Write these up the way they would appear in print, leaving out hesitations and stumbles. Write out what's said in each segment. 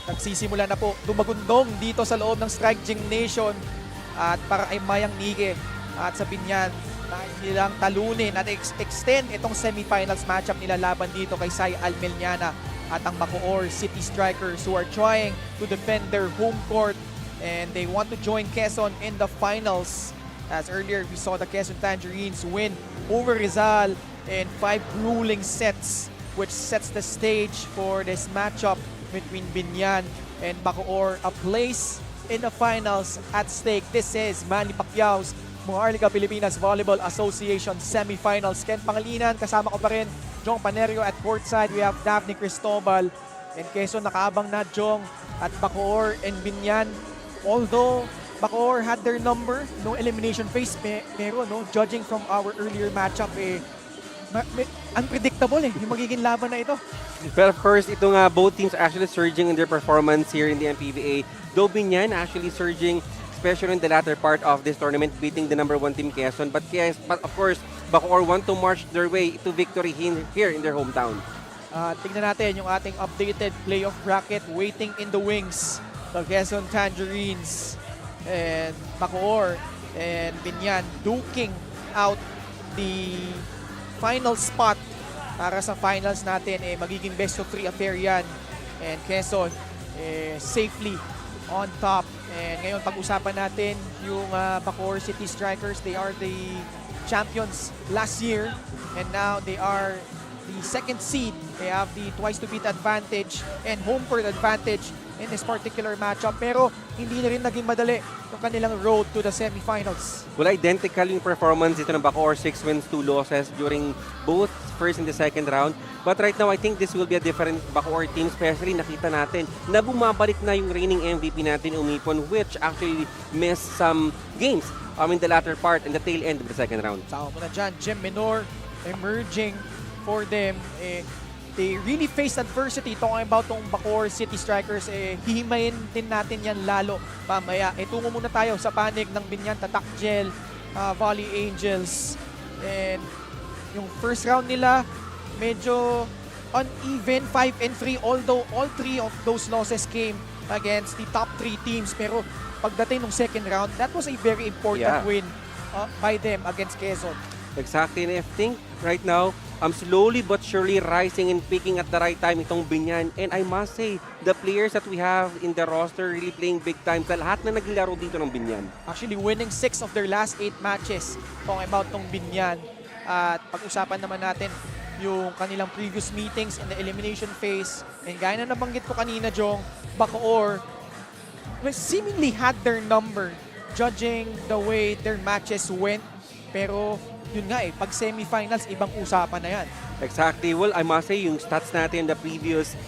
nagsisimula na po dumagundong dito sa loob ng Strike Gymnasium at para ay Mayang Nige at sa Biñan nilang talunin at extend itong semifinals matchup nila laban dito kay Sai Almeliana at ang Bacoor City Strikers who are trying to defend their home court and they want to join Quezon in the finals. As earlier we saw the Quezon Tangerines win over Rizal in 5 grueling sets, which sets the stage for this matchup between Biñan and Bacoor, a place in the finals at stake. This is Manny Pacquiao's Maharlika Pilipinas Volleyball Association Semifinals. Ken Pangilinan, kasama ko pa rin Jong Panerio at courtside. We have Daphne Cristobal and Quezon nakaabang na Jong at Bacoor and Biñan. Although Bacoor had their number no elimination phase, pero no, judging from our earlier matchup, unpredictable yung magiging laban na ito. But of course, ito nga, both teams are actually surging in their performance here in the MPVA. Though Biñan actually surging, especially in the latter part of this tournament, beating the #1 team Quezon. But of course, Bacoor want to march their way to victory here in their hometown. Tignan natin yung ating updated playoff bracket waiting in the wings. The Quezon Tangerines and Bacoor and Biñan duking out the final spot para sa finals natin. Magiging best of 3 affair yan. And Quezon safely on top. And ngayon pag-usapan natin yung Bacoor City Strikers. They are the champions last year and now they are the second seed. They have the twice to beat advantage and home court advantage in this particular matchup. Pero hindi na rin naging madali yung kanilang road to the semifinals. Well, identical yung performance dito ng Bacoor, 6 wins, 2 losses during both first and the second round. But right now, I think this will be a different Bacoor team. Especially nakita natin na bumabalik na yung reigning MVP natin, Umipon, which actually missed some games in the latter part and the tail end of the second round. Sama mo na dyan, Gem Minor emerging for them. They really faced adversity. Talking about tong Bacoor City Strikers, hihimayin din natin yan lalo mamaya. Tungo muna tayo sa panig ng Biñan Tatak Gel, Volley Angels. And yung first round nila, medyo uneven, 5-3, although all 3 of those losses came against the top 3 teams. Pero pagdating ng second round, that was a very important win by them against Quezon. Exactly, and I think right now, slowly but surely rising and peaking at the right time itong Biñan. And I must say, the players that we have in the roster really playing big time. Sa lahat na naglaro dito ng Biñan. Actually, winning 6 of their last 8 matches. Talking about tong Biñan. At pag-usapan naman natin yung kanilang previous meetings in the elimination phase. And gaya na nabanggit ko kanina, Jong, Bacoor seemingly had their number judging the way their matches went. Pero yun nga pag semifinals, ibang usapan na yan. Exactly. Well, I must say, yung stats natin the previous,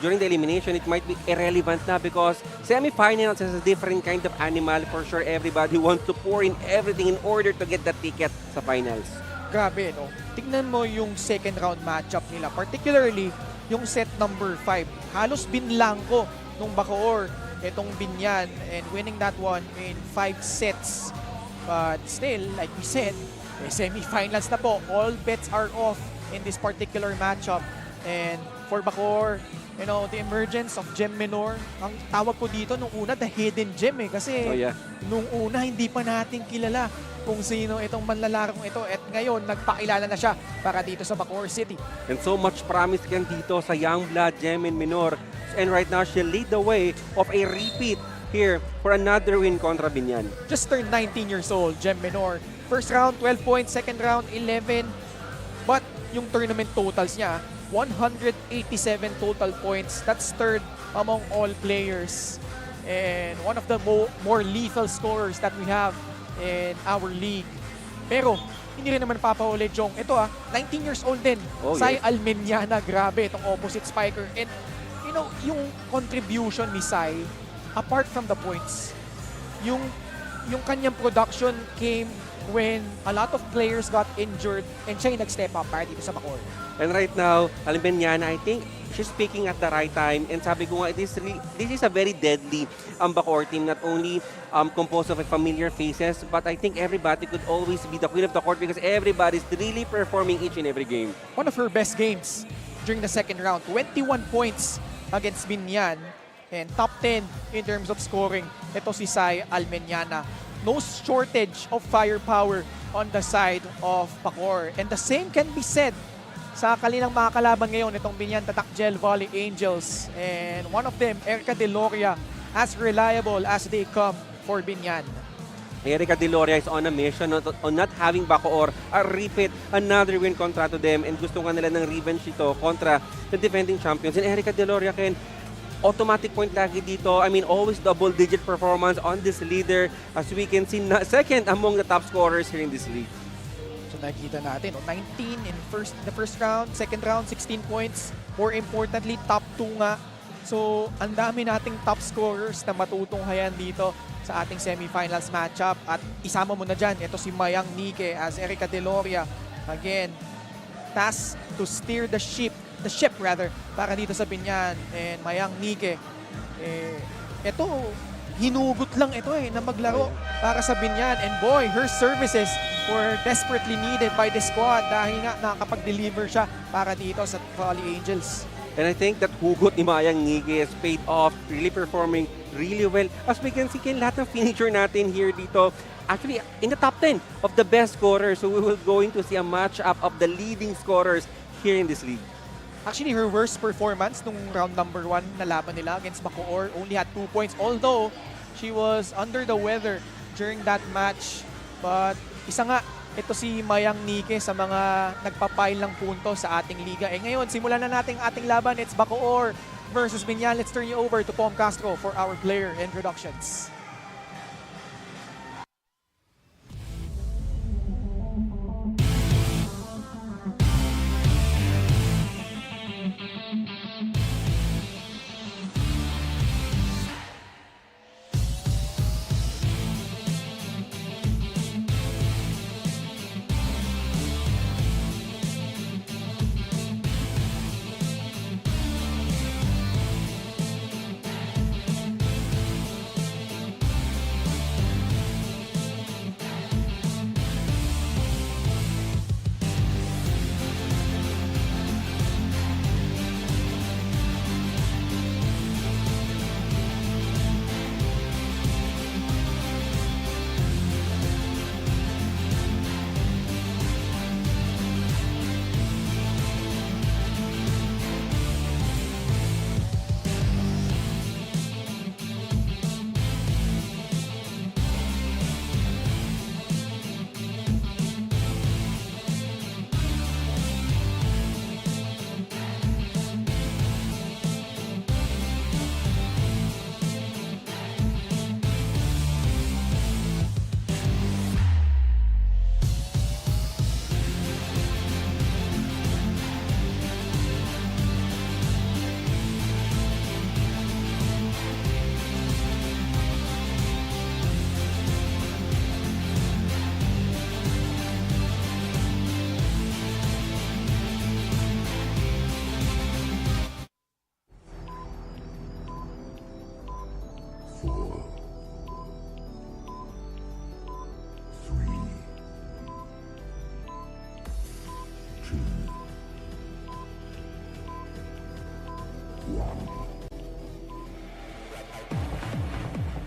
during the elimination, it might be irrelevant na because semifinals is a different kind of animal. For sure, everybody wants to pour in everything in order to get the ticket sa finals. Grabe, no? Tignan mo yung second round matchup nila, particularly yung set number 5. Halos binlangko nung Bacoor itong Biñan and winning that one in 5 sets. But still, like we said, semifinals na po. All bets are off in this particular matchup. And for Bacoor, you know, the emergence of Gem Minor, ang tawag ko dito nung una, the hidden gem kasi nung una hindi pa natin kilala kung sino itong manlalarong ito. At ngayon, nagpakilala na siya para dito sa Bacoor City. And so much promise yan dito sa young blood, Gem Minor. And right now, she'll lead the way of a repeat here for another win kontra Biñan. Just turned 19 years old, Gem Minor. First round, 12 points. Second round, 11. But yung tournament totals niya, 187 total points. That's third among all players. And one of the more lethal scorers that we have in our league. Pero, hindi rin naman papahuli, Jong. Ito 19 years old din. Sai Almeliana, grabe, itong opposite spiker. And, you know, yung contribution ni Sai, apart from the points, yung kanyang production came when a lot of players got injured and siya yung nag-step up para dito sa Bacoor. And right now, Almeliana, I think she's speaking at the right time. And sabi ko nga, this is a very deadly Bacoor team, not only composed of familiar faces, but I think everybody could always be the queen of the court because everybody's really performing each and every game. One of her best games during the second round, 21 points against Biñan. And top 10 in terms of scoring, ito si Sai Almeñana. No shortage of firepower on the side of Bacoor. And the same can be said sa kanilang mga kalaban ngayon, itong Biñan Tatak Gel Volley Angels. And one of them, Erica De Loria, as reliable as they come for Biñan. Erica De Loria is on a mission on not having Bacoor repeat another win kontra to them, and gusto nga nila ng revenge ito kontra the defending champions. And Erica De Loria can automatic point lagi dito. I mean, always double-digit performance on this leader, as we can see, second among the top scorers here in this league. So nakikita natin, 19 in the first round, second round, 16 points. More importantly, top 2 nga. So, ang dami nating top scorers na matutunghayan dito sa ating semifinals matchup. At isama mo na dyan, ito si Mayang Nike as Erica De Loria. Again, tasked to steer the ship para dito sa Biñan. And Mayang Nike, ito, hinugot lang ito na maglaro para sa Biñan. And boy, her services were desperately needed by the squad dahil nga nakakapag-deliver siya para dito sa Volley Angels. And I think that hugot ni Mayang Nige has paid off, really performing really well. As we can see, lahat ng finisher natin here dito, actually in the top 10 of the best scorers. So we will going to see a match-up of the leading scorers here in this league. Actually, her worst performance nung round number 1 na laban nila against Bacoor, only had 2 points. Although, she was under the weather during that match. But isa nga, ito si Mayang Nike sa mga nagpapile ng punto sa ating liga. Ngayon, simulan na natin ating laban. It's Bacoor versus Biñan. Let's turn you over to Pom Castro for our player introductions.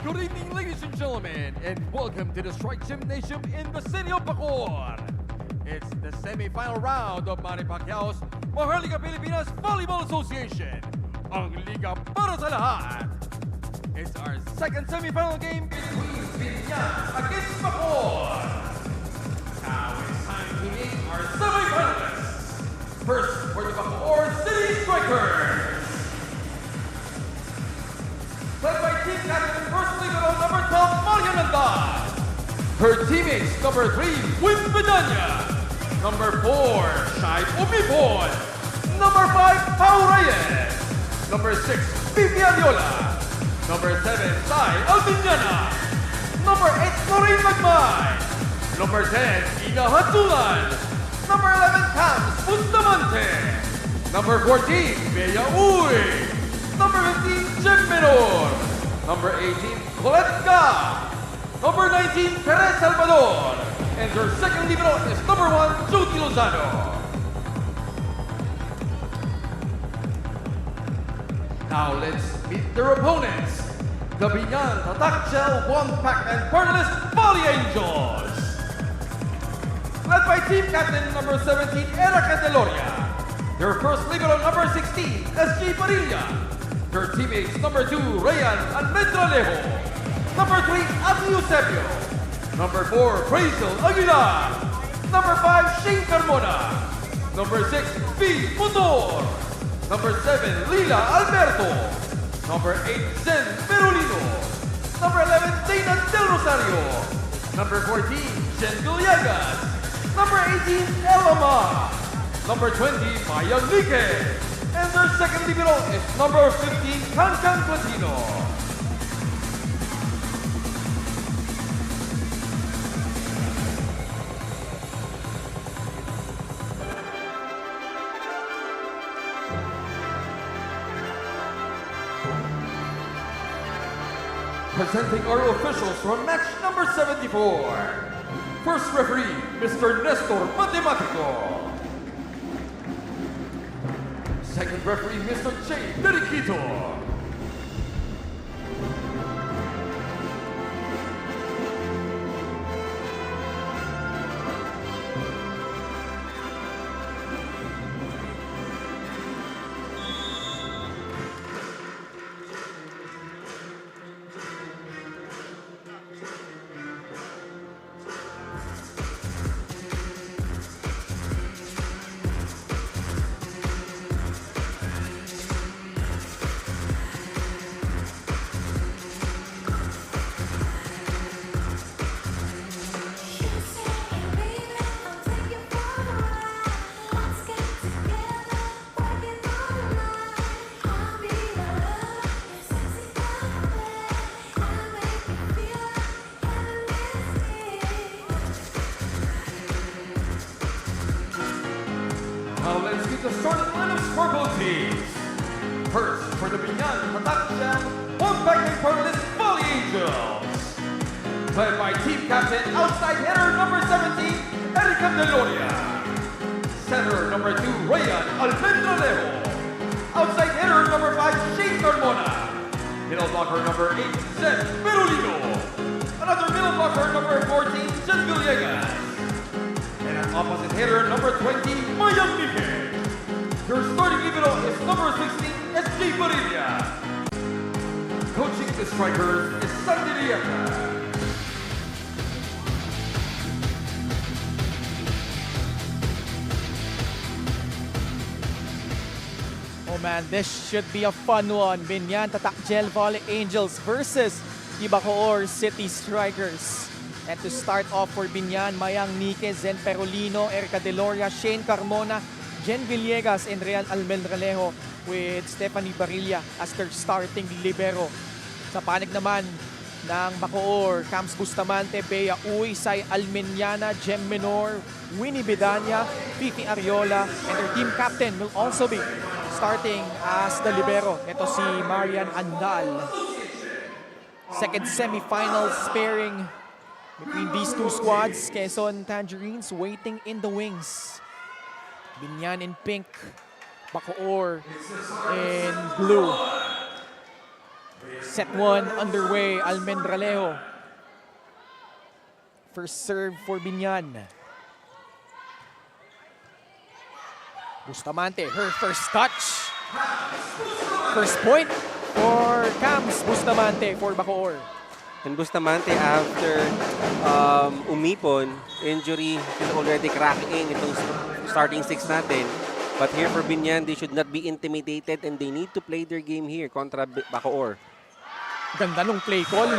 Good evening, ladies and gentlemen, and welcome to the Strike Gymnasium in the city of Bacoor. It's the semi-final round of Manny Pacquiao's Maharlika Pilipinas Volleyball Association, ang liga para sa lahat. It's our second semi-final game between Biñan against Bacoor. Now it's time to meet our semi-finalists. First, for the Bacoor City Strikers. Led by team captain first leader number 12, Humanda. Her teammates number 3, Win Bedanya. Number 4, Shai Umipon. Number 5, Pau Reyes. Number 6, Vivian Yola. Number 7, Sai Almeñana. Number 8, Lorraine Magmay. Number 10, Ina Hatulan. Number 11, Cams Bustamante. Number 14, Bea Uy. Number 15, Jim Menor. Number 18, Colette Ga. Number 19, Perez Salvador. And her second libero is number 1, Judy Lozano. Now let's meet their opponents. The Biñan Tatak Gel 1-pack and Partylist Volley Angels. Led by team captain number 17, Erica Deloria. Their first libero number 16, SG Padilla. Their teammates number 2, Rayan Almendralejo. Number 3, Ati Eusebio. Number 4, Prazel Aguilar. Number 5, Shane Carmona. Number 6, V. Motor. Number 7, Lila Alberto. Number 8, Zen Perolino. Number 11, Dana Del Rosario. Number 14, Jen Villegas. Number 18, Elama. Number 20, Maya Lique. And their second libero is number 15, Cancan Platino. Presenting our officials from match number 74. First referee, Mr. Nestor Matematico. Second referee, Mr. Jay Periquito. Now let's meet the starting lineups for both teams. First, for the Biñan Tatak Gel 1-pack and Partylist Volley Angels. Led by team captain, outside hitter number 17, Erica Deloria. Center number 2, Rayan Almendralejo. Outside hitter number 5, Shane Carmona. Middle blocker number 8, Zen Perolino. Another middle blocker number 14, Jen Villegas. And opposite hitter number 20, Maya Lique. Your starting libero is number 16, SG Padilla. Coaching the Strikers is Sandy Rieta. Oh man, this should be a fun one. Biñan Tatak Gel Volley Angels versus the Bacoor City Strikers. And to start off for Biñan, Mayang Nique, Zen Perolino, Erica Deloria, Shane Carmona, Jen Villegas, and Real Almendralejo with Stephanie Barilla as their starting libero. Sa panig naman ng Bacoor, Cams Bustamante, Bea Uy, Sai Almeniana, Jem Menor, Winnie Bedanya, Fifi Ariola, and their team captain will also be starting as the libero. Ito si Marian Andal. Second semifinals pairing between these two squads. Quezon Tangerines waiting in the wings. Biñan in pink, Bacoor in blue. Set 1 underway, Almendralejo. First serve for Biñan. Bustamante, her first touch. First point for Cams Bustamante for Bacoor. And Bustamante, after umipon, injury, is already cracking itong starting six natin. But here for Biñan, they should not be intimidated and they need to play their game here kontra Bacoor. Ganda nung play call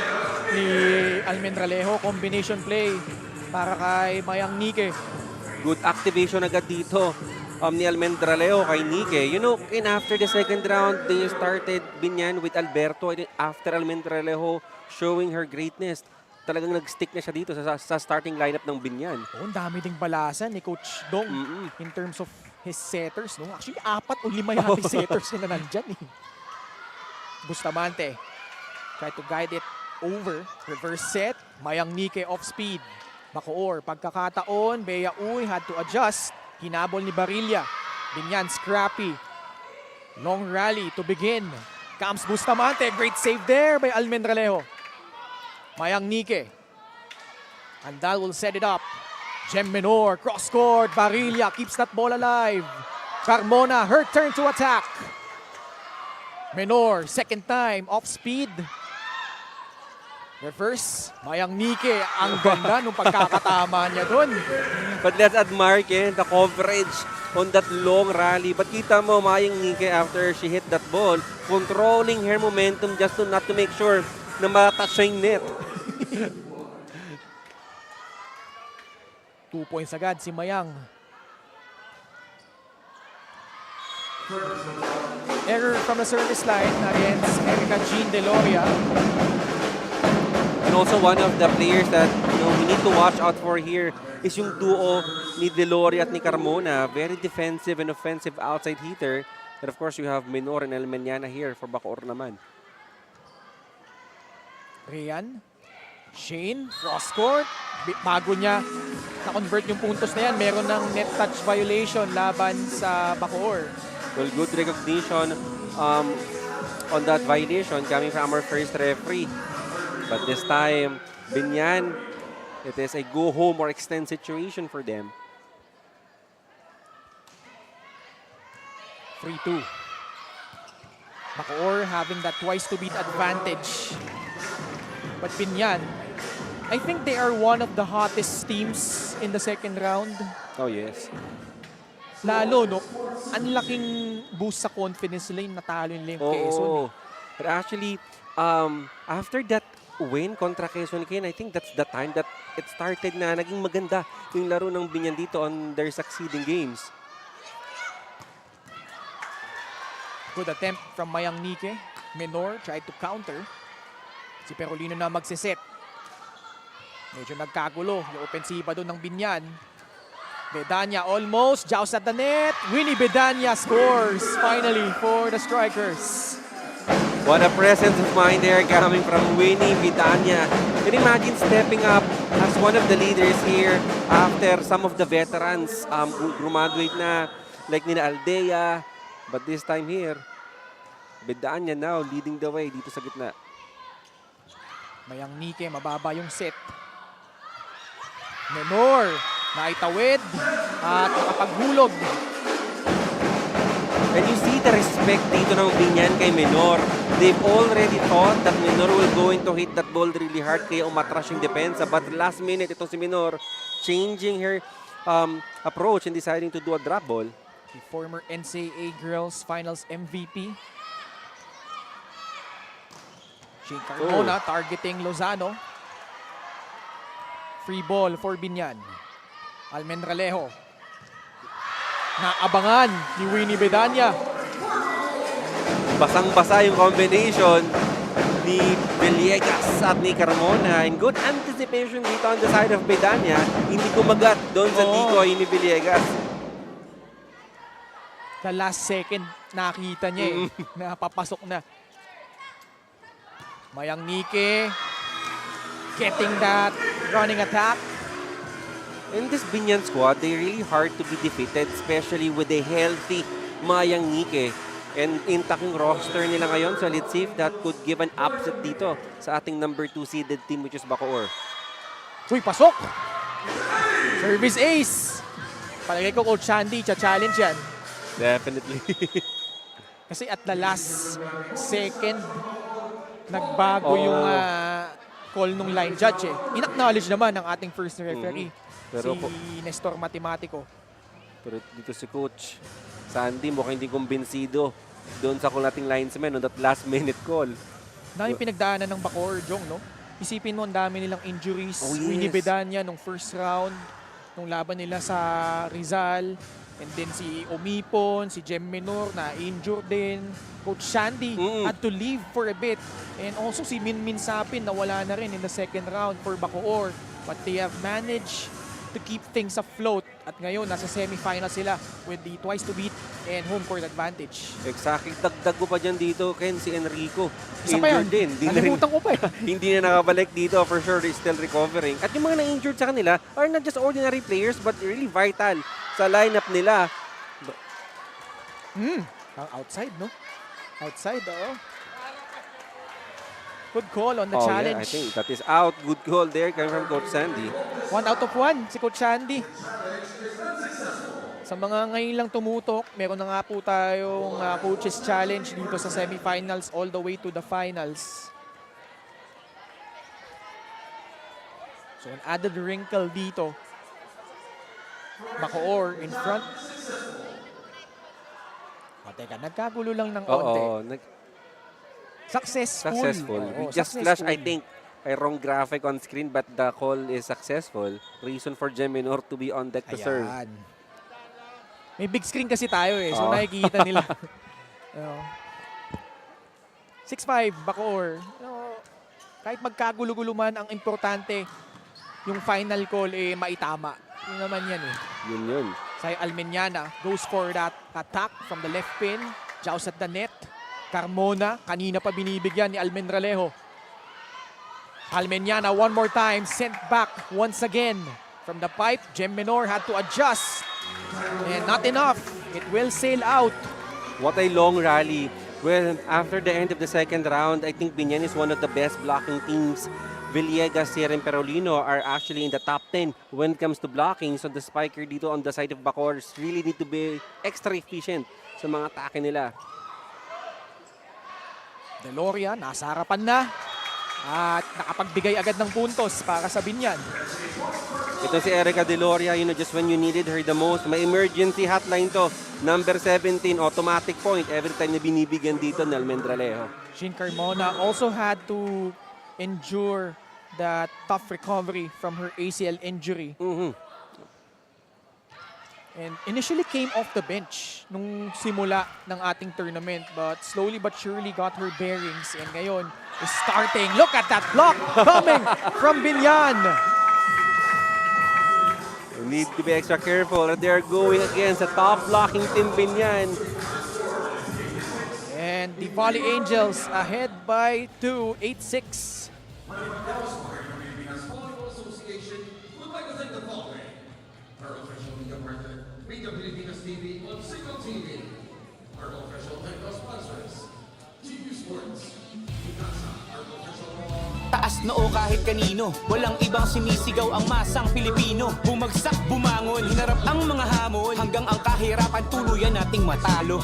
ni Almendralejo. Combination play para kay Mayang Nique. Good activation agad dito ni Almendralejo kay Nique. You know, and after the second round, they started Biñan with Alberto. And after Almendralejo showing her greatness, talagang nag-stick na siya dito sa starting lineup ng Biñan. Oh, ang dami ding balasan ni Coach Dong in terms of his setters. No? Actually, 4 o 5 yata setters na nandyan. Bustamante try to guide it over. Reverse set. Mayang Nique off speed. Bacoor, pagkakataon. Bea Uy had to adjust. Hinabol ni Barilla. Biñan scrappy. Long rally to begin. Comes Bustamante. Great save there by Almendralejo. Mayang Nike. Andal will set it up. Gem Menor, cross-court. Barilla keeps that ball alive. Carmona, her turn to attack. Menor, second time, off speed. Reverse, Mayang Nike. Ang ganda nung pagkakatama niya dun. But let's admire Ken, the coverage on that long rally. But kita mo, Mayang Nike, after she hit that ball, controlling her momentum just not to make sure na matouch siya yung net. 2 points agad si Mayang. Error from the service line against Erica Jean Deloria. And also one of the players that we need to watch out for here is yung duo ni Deloria at ni Carmona. Very defensive and offensive outside hitter. And of course, you have Menor and Elmeniana here for Bacoor naman. Rian, Shane, cross-court. Bago niya na-convert yung puntos na yan, meron ng net touch violation laban sa Bacoor. Well, good recognition on that violation coming from our first referee. But this time, Biñan, it is a go-home or extend situation for them. 3-2. Bacoor having that twice-to-beat advantage. But Biñan, I think they are one of the hottest teams in the second round. Oh, yes. Lalo, no, ang laking boost sa confidence nila yung natalo nila yung Quezon. Oh, but actually, after that win kontra Quezon, Ken, I think that's the time that it started na naging maganda yung laro ng Biñan dito on their succeeding games. Good attempt from Mayang Nike. Menor tried to counter. Si Perolino na magsiset. Medyo nagkagulo yung opensiba doon ng Biñan. Bedanya almost, joust at the net. Winnie Bedanya scores finally for the Strikers. What a presence of mind there coming from Winnie Bedanya. Can you imagine stepping up as one of the leaders here after some of the veterans graduate na like nila Aldea. But this time here, Bedanya now leading the way dito sa gitna. Mayang Nike, mababa yung set. Menor, naitawid at nakapaghulog. And you see the respect dito ng Biñan kay Menor. They've already thought that Menor will going to hit that ball really hard kaya umatras yung depensa. But last minute, itong si Menor changing her approach and deciding to do a drop ball. The former NCAA Girls Finals MVP. Jane Carmona targeting Lozano. Free ball for Biñan. Almendralejo. Naabangan ni Winnie Bedanya. Basang-basa yung combination ni Villegas at ni Carmona. And good anticipation dito on the side of Bedanya. Hindi kumagat doon sa decoy ni Villegas. The last second nakita niya napapasok na. Mayang Nike getting that running attack. In this Biñan squad, they're really hard to be defeated, especially with a healthy Mayang Nike. And intact yung roster nila ngayon, so let's see if that could give an upset dito sa ating number 2 seeded team, which is Bacoor. Uy, pasok! Service ace! Palagay ko Coach Shandy, challenge yan. Definitely. Kasi at the last second, nagbago yung call nung line judge eh. In-acknowledge naman ng ating first referee, Pero si Nestor Matematico. Pero dito si Coach Sandy mukhang hindi kumbinsido doon sa kulating linesman on that last minute call. Daming pinagdaanan ng Bacoor, Jong, no? Isipin mo, ang dami nilang injuries. Oh, yes. Winnie Bedanya nung first round, nung laban nila sa Rizal. And then si Omipon, si Gem Menor na injured din. Coach Shandy had to leave for a bit. And also si Minmin Sapin na wala na rin in the second round for Bacoor. But they have managed to keep things afloat. At ngayon, nasa semifinals sila with the twice to beat and home court advantage. Exactly. Dagdag ko pa dyan dito, Ken, si Enrico. Isa pa yan. Injured din. Nalimutan ko pa eh. Hindi na nakabalik dito. For sure, he's still recovering. At yung mga na-injured sa kanila are not just ordinary players but really vital sa lineup nila. Outside, no? Outside, oo. Good call on the Yeah, challenge. I think that is out. Good call there coming from Coach Sandy. 1 out of 1 si Coach Sandy. Sa mga ngayon lang tumutok, meron na nga po tayong coaches challenge dito sa semifinals all the way to the finals. So an added wrinkle dito. Bacoor in front. O teka, nagkagulo lang ng konti. Oo, Successful. successful. Oo, We just successful. flashed, I think, a wrong graphic on screen, but the call is successful. Reason for Geminor to be on deck to serve. Ayan. May big screen kasi tayo eh, so Oh. nakikita nila. 6-5, Bacoor. Kahit magkagulo-gulo man, ang importante, yung final call eh maitama. Yun naman yan eh. Yun. Say Almeñana goes for that attack from the left pin. Jaws at the net. Carmona, kanina pa binibigyan ni Almendralejo. Almeñana one more time, sent back once again from the pipe. Geminor had to adjust. And not enough. It will sail out. What a long rally. Well, after the end of the second round, I think Biñan is one of the best blocking teams. Villegas, Sierra, and Perolino are actually in the top 10 when it comes to blocking. So the spiker dito on the side of Bacoor really need to be extra efficient sa mga atake nila. Deloria, nasa harapan na. At nakapagbigay agad ng puntos para sa Biñan. Ito si Erica Deloria, just when you needed her the most. May emergency hotline to. Number 17, automatic point every time na binibigyan dito ni Almendralejo. Jean Carmona also had to endure that tough recovery from her ACL injury. And initially came off the bench nung simula ng ating tournament, but slowly but surely got her bearings, and ngayon is starting. Look at that block coming from Biñan. You need to be extra careful. They're going against a top blocking team, Biñan. And the Volley Angels ahead by 2, 8-6. Taas noo kahit kanino, walang ibang sinisigaw ang masang Pilipino. Bumagsak, bumangon, hinarap ang mga hamon, hanggang ang kahirapan tuluyan nating matalo.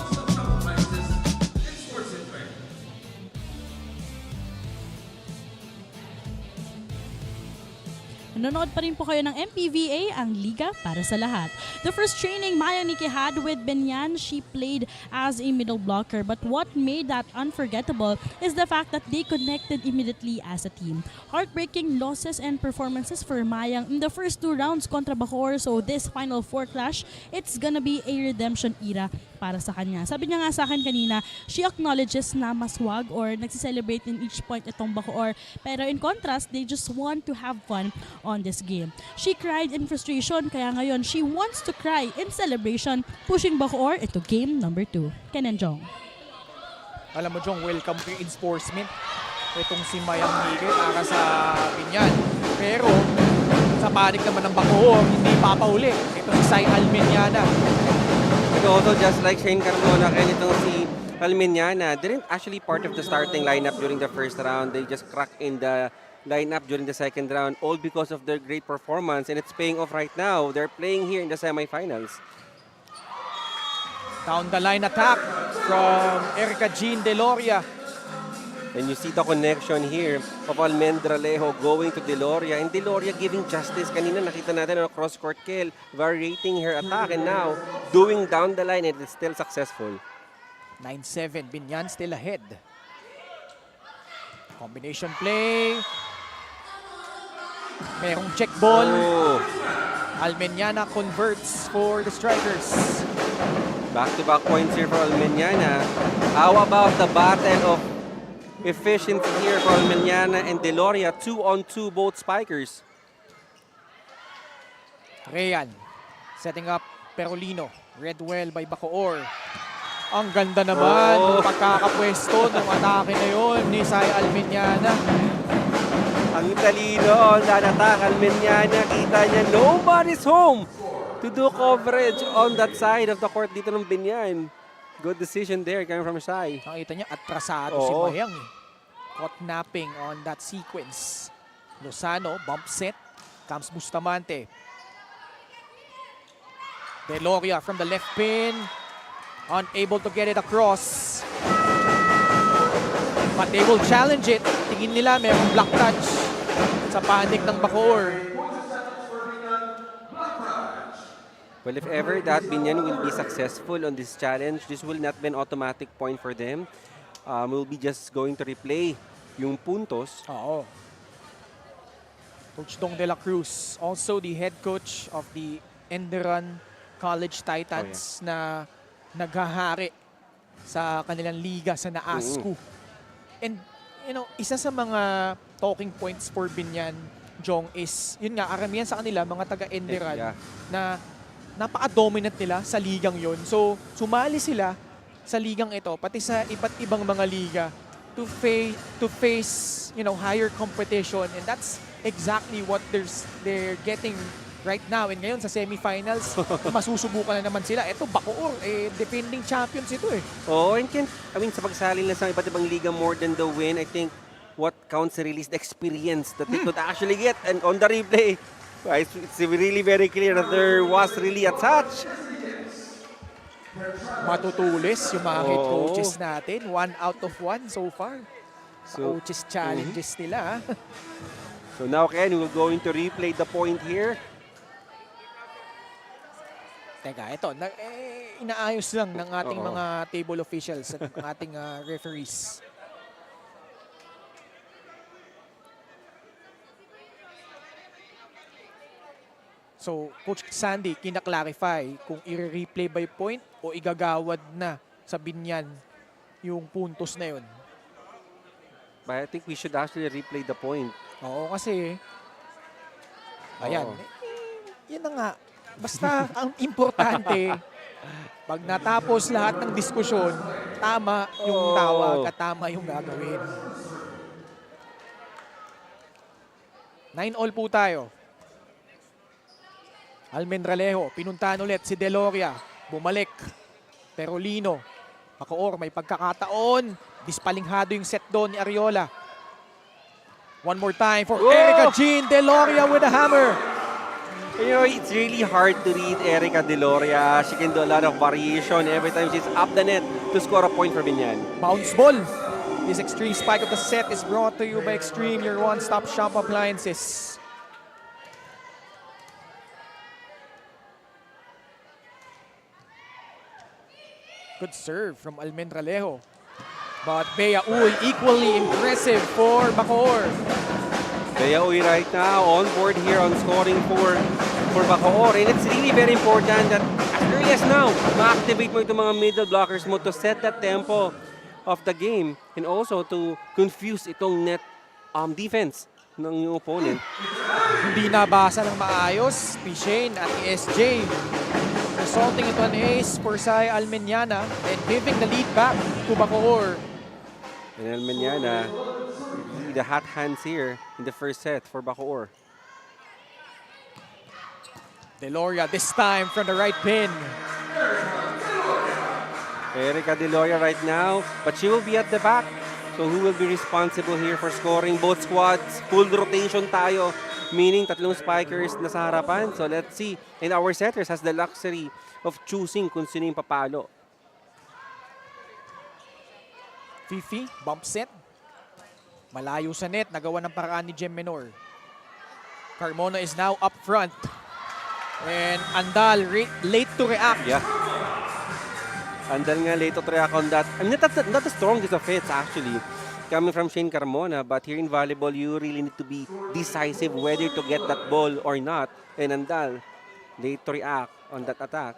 Nanonood pa rin po kayo ng MPVA, ang liga para sa lahat. The first training Maya Niki had with Biñan, she played as a middle blocker. But what made that unforgettable is the fact that they connected immediately as a team. Heartbreaking losses and performances for Mayang in the first 2 rounds kontra Bacoor. So this Final 4 clash, it's gonna be a redemption era para sa kanya. Sabi niya nga sa akin kanina, she acknowledges na maswag or nagsiselebrate in each point itong Bacoor. Pero in contrast, they just want to have fun on this game. She cried in frustration, kaya ngayon she wants to cry in celebration, pushing Bacoor into game number 2. Ken and Jong. Alam mo, Jong, welcome reinforcement. Itong si Mayang Nike para sa Biñan. Pero sa panig naman ng Bacoor, hindi papauli. Itong si Almeñana. But also, just like Shane Carmona, kaya itong si Almeñana didn't actually part of the starting lineup during the first round. They just cracked in the lineup during the second round, all because of their great performance, and it's paying off right now. They're playing here in the semifinals. Down the line attack from Erica Jean Deloria. And you see the connection here of Almendralejo going to Deloria, and Deloria giving justice. Kanina nakita natin on a cross-court kill, variating her attack, and now doing down the line, and it's still successful. 9-7, Biñan still ahead. Combination play. Merong check ball. Oh, Almeñana converts for the Strikers. back-to-back points here for Almeñana. How about the battle of efficiency here for Almeñana and Deloria? 2-on-2, both spikers. Rayan setting up Perolino. Read well by Bacoor. Ang ganda naman ng pagkakapwesto ng atake na yun ni Sai Almeñana. Ang talino on that attack, Almeñana, kita niya, nobody's home to do coverage on that side of the court dito ng Biñan. Good decision there coming from Sai. Nakita niya, atrasado si Oo. Mayang. caught napping on that sequence. Lozano, bump set, comes Bustamante. Deloria from the left pin, unable to get it across. But they will challenge it. Tingin nila mayroong block touch sa panig ng Bacoor. Well, if ever that Biñan will be successful on this challenge, this will not be an automatic point for them. We'll be just going to replay yung puntos. Oo. Coach Dong de la Cruz, also the head coach of the Enderan College Titans na naghahari sa kanilang liga sa NAASCU. And, you know, isa sa mga talking points for Biñan, Jong, is, yun nga, karamihan sa kanila, mga taga-Enderan, na napaka-dominant nila sa ligang yun. So, sumali sila sa ligang ito, pati sa iba't ibang mga liga, to face, you know, higher competition. And that's exactly what they're getting right now. And ngayon sa semifinals, masusubukan na naman sila. Ito, Bacoor, defending champions ito eh. Oh, and sa pagsali nila sa iba't ibang liga more than the win, I think what counts really is the experience that they could actually get. And on the replay, it's really very clear that there was really a touch. Matutulis yung mga head coaches natin. 1 out of 1 so far. Sa coaches challenges nila. So now Ken, we're going to replay the point here. Teka, ito. Inaayos lang ng ating mga table officials at ng ating referees. So, Coach Sandy, kina-clarify kung i-replay by point o igagawad na sa Biñan yung puntos na yun. But I think we should actually replay the point. Oo, kasi ayan, yan na nga. Basta ang importante, pag natapos lahat ng diskusyon, tama yung tawag at tama yung gagawin. 9-all po tayo. Almendralejo, pinuntahan ulit si Deloria. Bumalik. Perolino. Bacoor, may pagkakataon. Dispalinghado yung set doon ni Ariola. One more time for Erica Jean Deloria with a hammer. You know, it's really hard to read Erica Deloria. She can do a lot of variation every time she's up the net to score a point for Biñan. Bounce ball. This extreme spike of the set is brought to you by Extreme, your one-stop shop appliances. Good serve from Almendralejo. But Bea Uy equally impressive for Bacoor. Bea Uy right now on board here on scoring for Bacoor. And it's really very important that as early as now, ma-activate mo itong mga middle blockers mo to set that tempo of the game and also to confuse itong net defense ng yung opponent. Hindi nabasa ng maayos, Pichane at SJ. Resulting into an ace for Sai Almeñana and giving the lead back to Bacoor. And Almeñana, the hot hands here in the first set for Bacoor. Deloria this time from the right pin. Erica Deloria right now, but she will be at the back. So who will be responsible here for scoring? Both squads, full rotation tayo. Meaning tatlong spikers na sa harapan. So let's see. And our setters has the luxury of choosing kung sino yung papalo. Fifi, bump set. Malayo sa net, nagawa ng paraan ni Jem Menor. Carmona is now up front. And Andal late to react. Yeah. Andal nga late to react on that. I mean, not the strongest of hits actually. Coming from Shane Carmona, but here in volleyball, you really need to be decisive whether to get that ball or not. And Andal, late to react on that attack.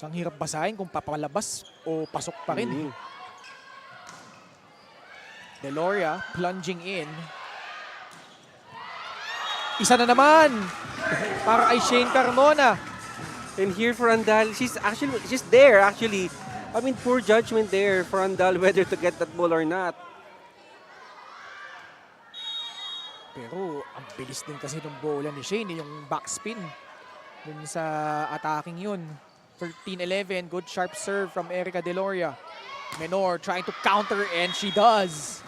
So, ang hirap basahin kung papalabas o pasok pa rin. Deloria plunging in. Isa na naman para kay Shane Carmona. And here for Andal, she's there actually. I mean, poor judgment there for Andal whether to get that ball or not. Pero ang bilis din kasi ng bola ni Shane, yung backspin dun sa attacking yun. 13-11, good sharp serve from Erica Deloria. Menor trying to counter and she does.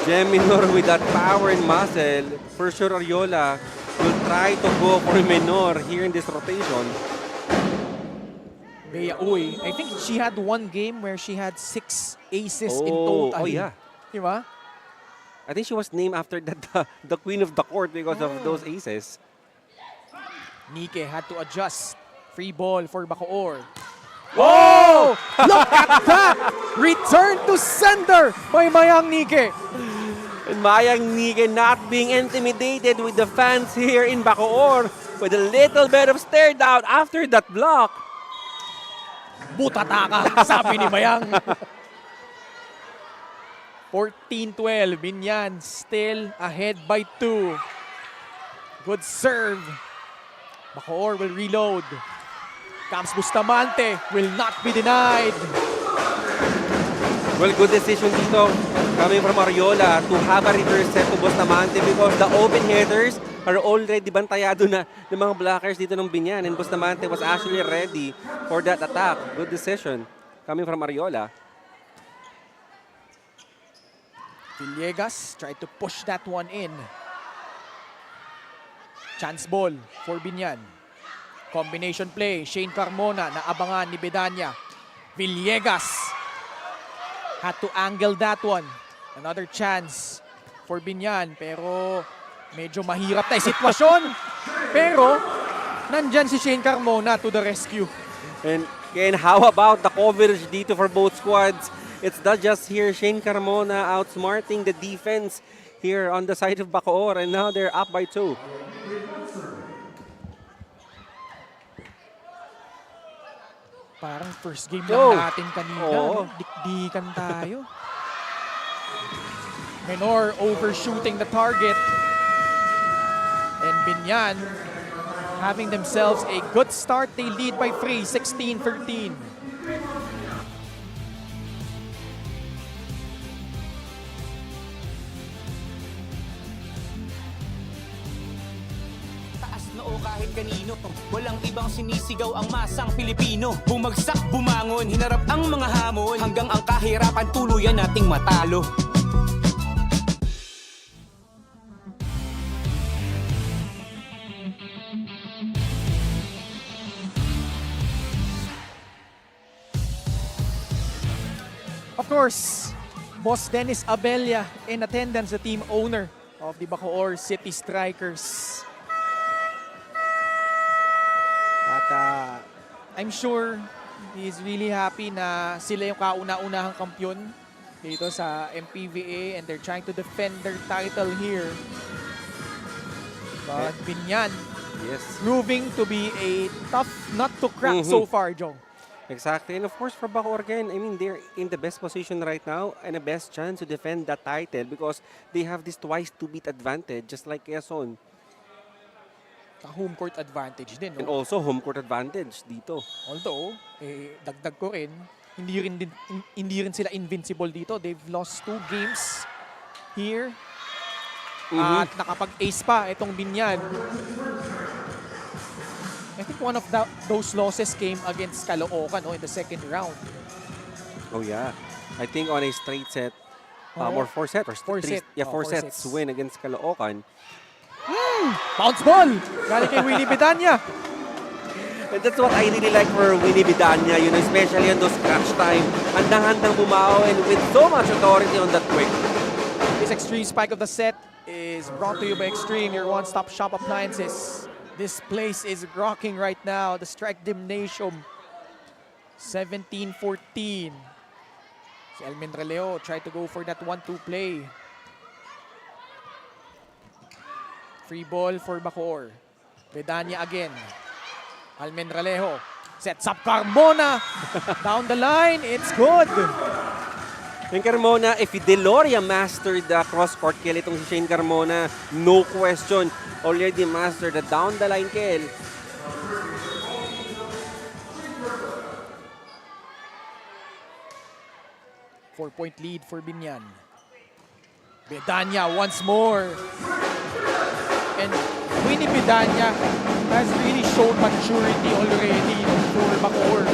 Gem Minor with that power and muscle. For sure, Ariola will try to go for Menor here in this rotation. Bea Uy, I think she had one game where she had 6 aces in total. Oh, yeah. Diba? I think she was named after the queen of the court because of those aces. Nike had to adjust. Free ball for Bacoor. Oh! Look at that! Return to sender by Mayang Nike. And Mayang Nike not being intimidated with the fans here in Bacoor with a little bit of stare down after that block. Butataka, sabi ni Mayang. 14-12, Biñan still ahead by 2. Good serve. Bacoor will reload. Camps Bustamante will not be denied. Well, good decision dito coming from Ariola to have a reverse set to Bustamante because the open hitters are already bantayado na ng mga blockers dito ng Biñan, and Bustamante was actually ready for that attack. Good decision coming from Ariola. Villegas tried to push that one in. Chance ball for Biñan. Combination play, Shane Carmona naabangan ni Bedanya. Villegas had to angle that one. Another chance for Biñan, pero medyo mahirap na yung sitwasyon. Pero nandyan si Shane Carmona to the rescue. And how about the coverage dito for both squads? It's not just here Shane Carmona outsmarting the defense here on the side of Bacoor, and now they're up by 2. Parang first game lang natin kanina. Oo. No? Dikdikan tayo. Menor overshooting the target. And Biñan having themselves a good start. They lead by 3, 16-13. O kahit kanino, walang ibang sinisigaw ang masang Pilipino. Bumagsak, bumangon, hinarap ang mga hamon, hanggang ang kahirapan tuluyan nating matalo. Of course, Boss Dennis Abella in attendance, the team owner of the Bacoor City Strikers. At I'm sure he's really happy na sila yung kauna-unahang kampiyon dito sa MPVA, and they're trying to defend their title here. But Biñan proving to be a tough nut to crack so far, Jong. Exactly. And of course, for Bacoor again, I mean, they're in the best position right now and the best chance to defend that title because they have this twice to beat advantage, just like Quezon. Home court advantage din, no? And also home court advantage dito. Although, dagdag ko rin, hindi rin sila invincible dito. They've lost 2 games here. At nakapag-ace pa itong Biñan. I think one of those losses came against Caloocan, no, in the second round. Oh yeah. I think on a straight set, or 4 set, or 4 set. Yeah, 4 sets win against Caloocan. Bounce ball! Galing kay Willie Bedanya. And that's what I really like for Willie Bedanya, you know, especially on those crunch time. Handang-handang bumao and with so much authority on that quick. This extreme spike of the set is brought to you by Extreme, your one-stop shop appliances. This place is rocking right now. The Strike Gymnasium. 17-14. Si Elmin Releo tried to go for that 1-2 play. Free ball for Bacoor. Bedanya again. Almen Ralejo sets up Carmona. Down the line, it's good. And Carmona, if Deloria mastered the cross-court kill, itong si Shane Carmona, no question, already mastered the down-the-line kill. Four-point lead for Biñan. Bedanya once more. And Winnie Bedanya has really shown maturity already for Bacoor.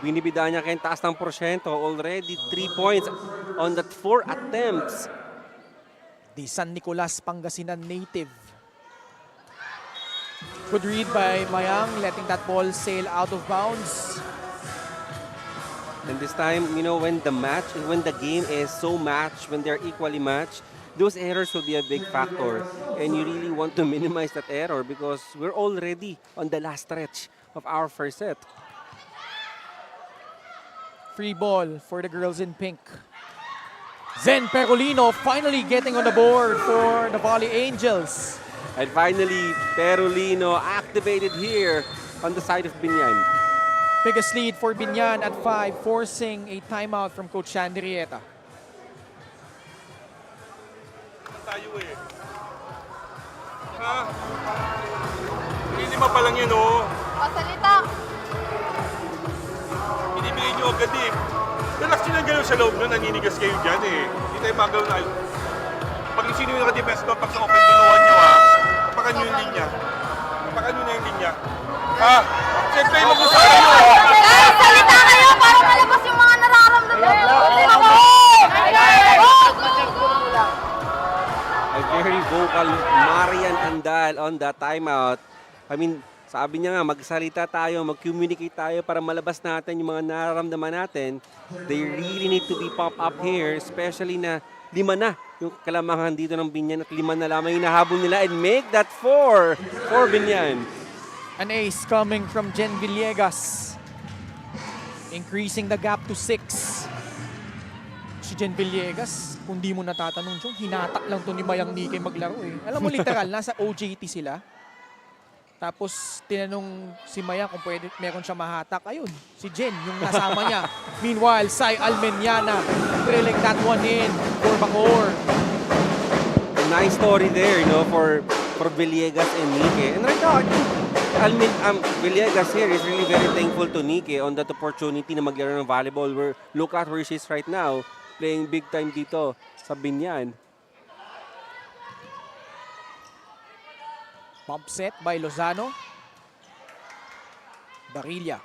binibida niya kayong taas ng porsyento. Already 3 points on that 4 attempts. The San Nicolas, Pangasinan native. Good read by Mayang, letting that ball sail out of bounds. And this time, you know, when the game is so matched, when they're equally matched, those errors will be a big factor. And you really want to minimize that error because we're already on the last stretch of our first set. Free ball for the girls in pink. Zen Perolino finally getting on the board for the Volley Angels. And finally, Perolino activated here on the side of Biñan. Biggest lead for Biñan at 5, forcing a timeout from Coach Sandrieta. Tayo eh. Ha? Lima pa lang yan, oh. Pasalita. Binibigay nyo agad eh. Relax nyo lang gano'n sa loob na naninigas kayo dyan eh. Hindi tayo magalaw na. Pag sino yung naka-defense doon, pag sa open, binuhan nyo ha. Tapakan nyo yung linya. Tapakan nyo na yung linya. Ha? Siyempre, mag-usap kayo. Salita kayo para malabas yung mga nararamdaman. A very vocal Marian Andal on that timeout. I mean, sabi niya nga, magsalita tayo, mag-communicate tayo para malabas natin yung mga nararamdaman natin. They really need to be pop up here, especially na 5 na yung kalamahan dito ng Biñan at 5 na lamang hinahabol nila and make that 4 for Biñan. An ace coming from Jen Villegas, increasing the gap to 6. Si Jen Villegas, kung di mo natatanong dyan, hinatak lang to ni Mayang Nike maglaro eh. Alam mo literal, nasa OJT sila. Tapos tinanong si Mayang kung pwede, meron siya mahatak. Ayun, si Jen, yung nasama niya. Meanwhile, Sai Almeniana drilling that one in for Bacoor. A nice story there, you know, for Villegas and Nike. And right now, I think Villegas here is really very thankful to Nike on that opportunity na maglaro ng volleyball. Look at where she is right now, playing big time dito sa Biñan. Bump set by Lozano. Barilla.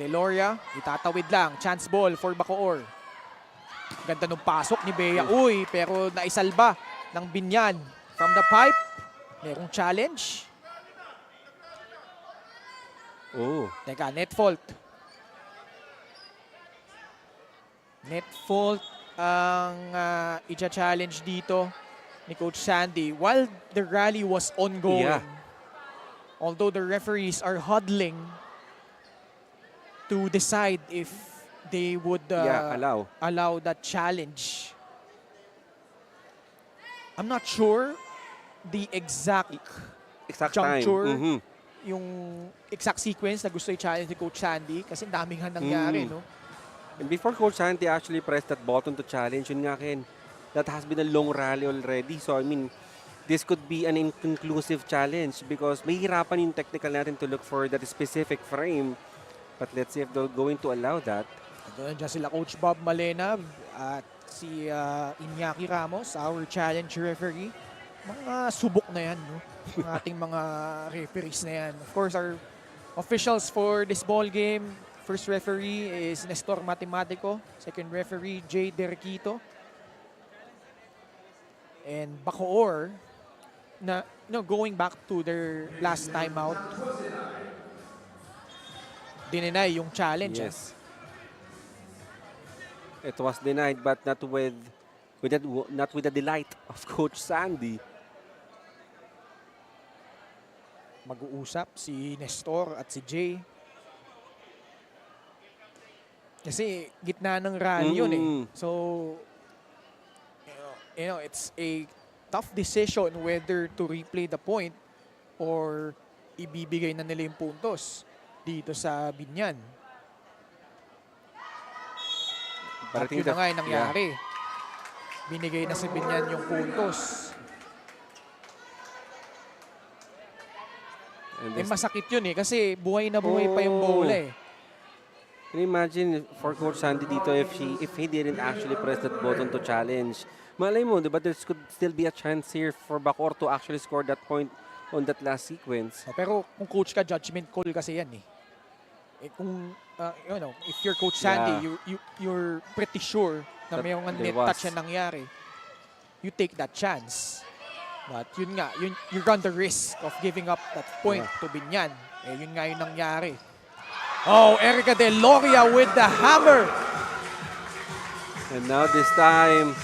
Deloria, itatawid lang. Chance ball for Bacoor. Ganda ng pasok ni Bea. Uy, pero naisalba ng Biñan. From the pipe, merong challenge. Oh, Teka, net fault. Net fault ang i-challenge dito ni Coach Sandy while the rally was ongoing. Yeah. Although the referees are huddling to decide if they would allow that challenge. I'm not sure the exact juncture, time. yung exact sequence na gusto i-challenge ni Coach Sandy kasi daming nangyari, no? And before Coach Sandy actually pressed that button to challenge, yun nga Ken, that has been a long rally already. So, I mean, this could be an inconclusive challenge because may hirapan yung technical natin to look for that specific frame. But let's see if they're going to allow that. Nandiyan sila Coach Bob Malena at si Iñaki Ramos, our challenge referee. Mga subok na yan, no? Ang ating mga referees na yan. Of course, our officials for this ball game, first referee is Nestor Matematico, second referee Jay Derquito. And Bacoor, na going back to their last timeout, dininay yung challenge. Yes. It was denied but not with the delight of Coach Sandy. Mag-uusap si Nestor at si Jay. Kasi gitna ng rally yun eh. So, you know, it's a tough decision whether to replay the point or ibibigay na nila yung puntos dito sa Biñan. At yun na nga yung nangyari. Binigay na sa Biñan yung puntos. Masakit yun eh kasi buhay na buhay pa yung bola eh. Can you imagine for Coach Sandy dito if he didn't actually press that button to challenge? Malay mo, diba there could still be a chance here for Bacoor to actually score that point on that last sequence. Pero kung coach ka, judgment call kasi yan eh. kung, if you're Coach Sandy, you're pretty sure na That mayroong there net was. touch na nangyari. You take that chance. But yun nga, you run the risk of giving up that point to Biñan. Yun nga yung nangyari. Oh, Erica De Loria with the hammer. And now this time,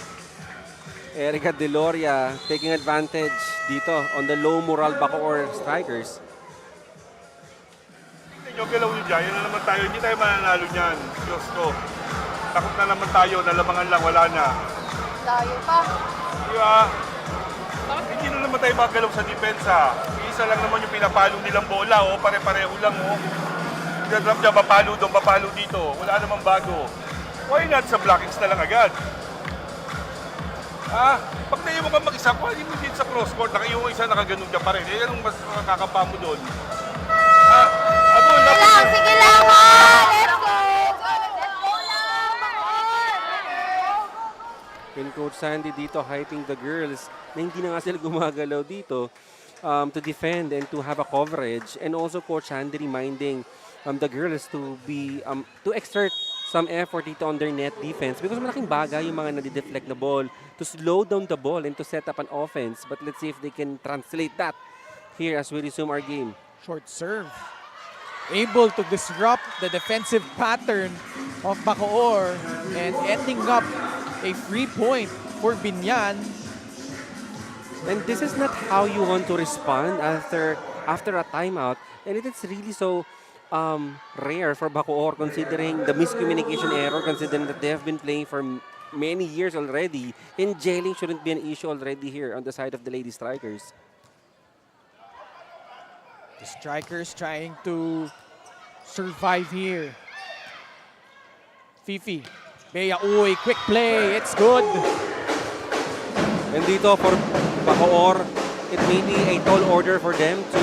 Erica De Loria taking advantage dito on the low moral Bacoor Strikers. Tingnan nyo, galaw nyo dyan. Yan na naman tayo. Hindi tayo mananalo niyan. Diyos ko. Takot na naman tayo. Nalamangan lang. Wala na. Layo pa. Di ba? Bakit hindi na naman tayo magalaw sa depensa? Isa lang naman yung pinapalo nilang bola. Oh. Pare-pareho lang. Oh. Drop niya, papalo doon, papalo dito. Wala namang bago. Why not sa blockings na lang agad? Pag naiyo mo kang mag-isa, kuhanin mo din sa cross-court. Nakayo isa, nakaganon ka pa rin. Anong mas makakapa mo doon? Abo, Sige lang, ha! Let's go! Let's go lang, Bacoor! And Coach Sandy dito hyping the girls na hindi na nga sila gumagalaw dito to defend and to have a coverage. And also Coach Sandy reminding the girls to be to exert some effort dito on their net defense because malaking bagay yung mga nadi-deflect na ball to slow down the ball and to set up an offense. But let's see if they can translate that here as we resume our game. Short serve. Able to disrupt the defensive pattern of Bacoor and ending up a free point for Biñan. And this is not how you want to respond after a timeout. And it is really so rare for Bacoor considering the miscommunication error, considering that they have been playing for many years already. And jailing shouldn't be an issue already here on the side of the Lady Strikers. The Strikers trying to survive here. Fifi. Bea, uy, quick play. It's good. And dito for Bacoor, it may be a tall order for them to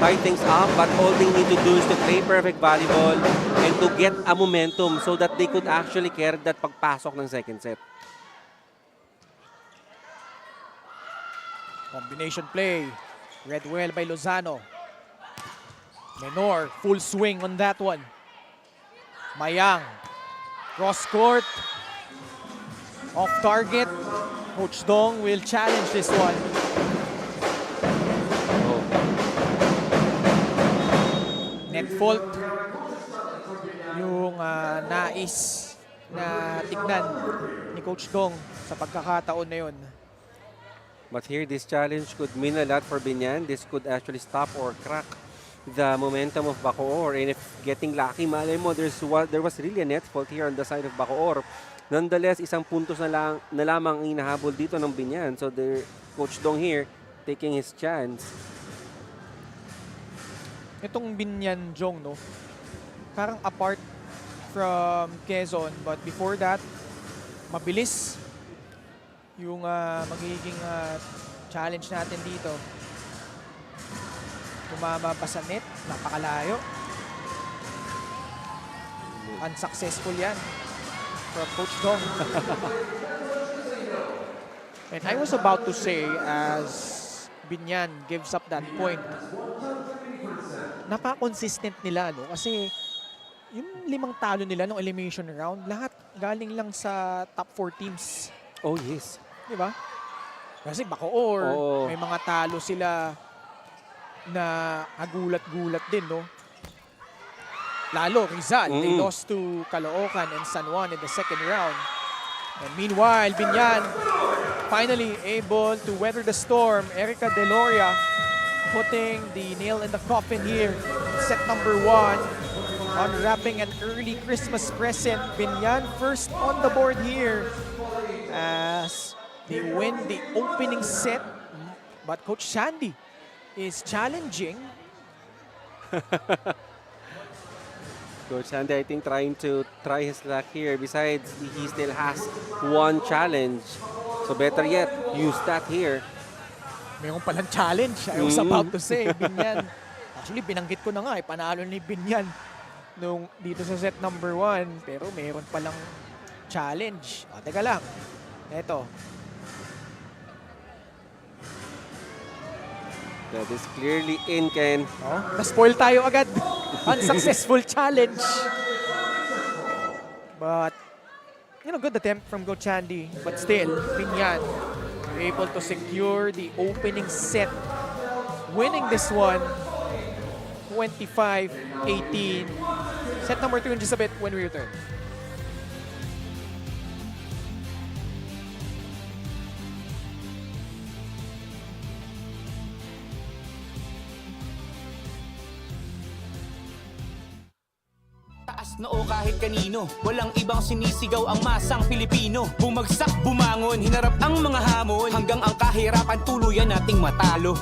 tie things up, but all they need to do is to play perfect volleyball and to get a momentum so that they could actually carry that pagpasok ng second set. Combination play. Read well by Lozano. Menor, full swing on that one. Mayang. Cross court. Off target. Coach Dong will challenge this one. Net fault. Yung nais na tignan ni Coach Dong sa pagkakataon na yun. But here, this challenge could mean a lot for Biñan. This could actually stop or crack the momentum of Bacoor. And if getting lucky, malay mo, there was really a net fault here on the side of Bacoor. Nonetheless, isang puntos na lamang inahabol dito ng Biñan. So, Coach Dong here taking his chance. Itong Biñan Jong, no? Parang apart from Quezon. But before that, mabilis yung magiging challenge natin dito. Tumama pa sa net, napakalayo. Unsuccessful yan from Coach Dong. And I was about to say, as Biñan gives up that point, napaka-consistent nila, no? Kasi yung 5 talo nila nung elimination round, lahat galing lang sa top 4 teams. Oh, yes. Di ba? Kasi Bacoor, may mga talo sila na agulat-gulat din, no? Lalo, Rizal, they lost to Caloocan and San Juan in the second round. And meanwhile, Biñan finally able to weather the storm. Erica De Loria putting the nail in the coffin here. Set number 1, unwrapping an early Christmas present. Biñan first on the board here as they win the opening set. But Coach Sandy is challenging. Coach Sandy, I think, trying to try his luck here. Besides, he still has one challenge. So better yet, use that here. Mayroon palang challenge. I was about to say, Biñan. Actually, binanggit ko na nga, panalo ni Biñan nung dito sa set number 1. Pero mayroon palang challenge. Teka lang. Eto. That is clearly in, Ken. Oh, na-spoil tayo agad. Unsuccessful challenge. But, good attempt from Gochandi. But still, Biñan able to secure the opening set. Winning this one, 25-18. Set number 2 in just a bit when we return. Taas noo kahit kanino, walang ibang sinisigaw ang masang Pilipino. Bumagsak, bumangon, hinarap ang mga hamon, hanggang ang kahirapan tuluyan nating matalo.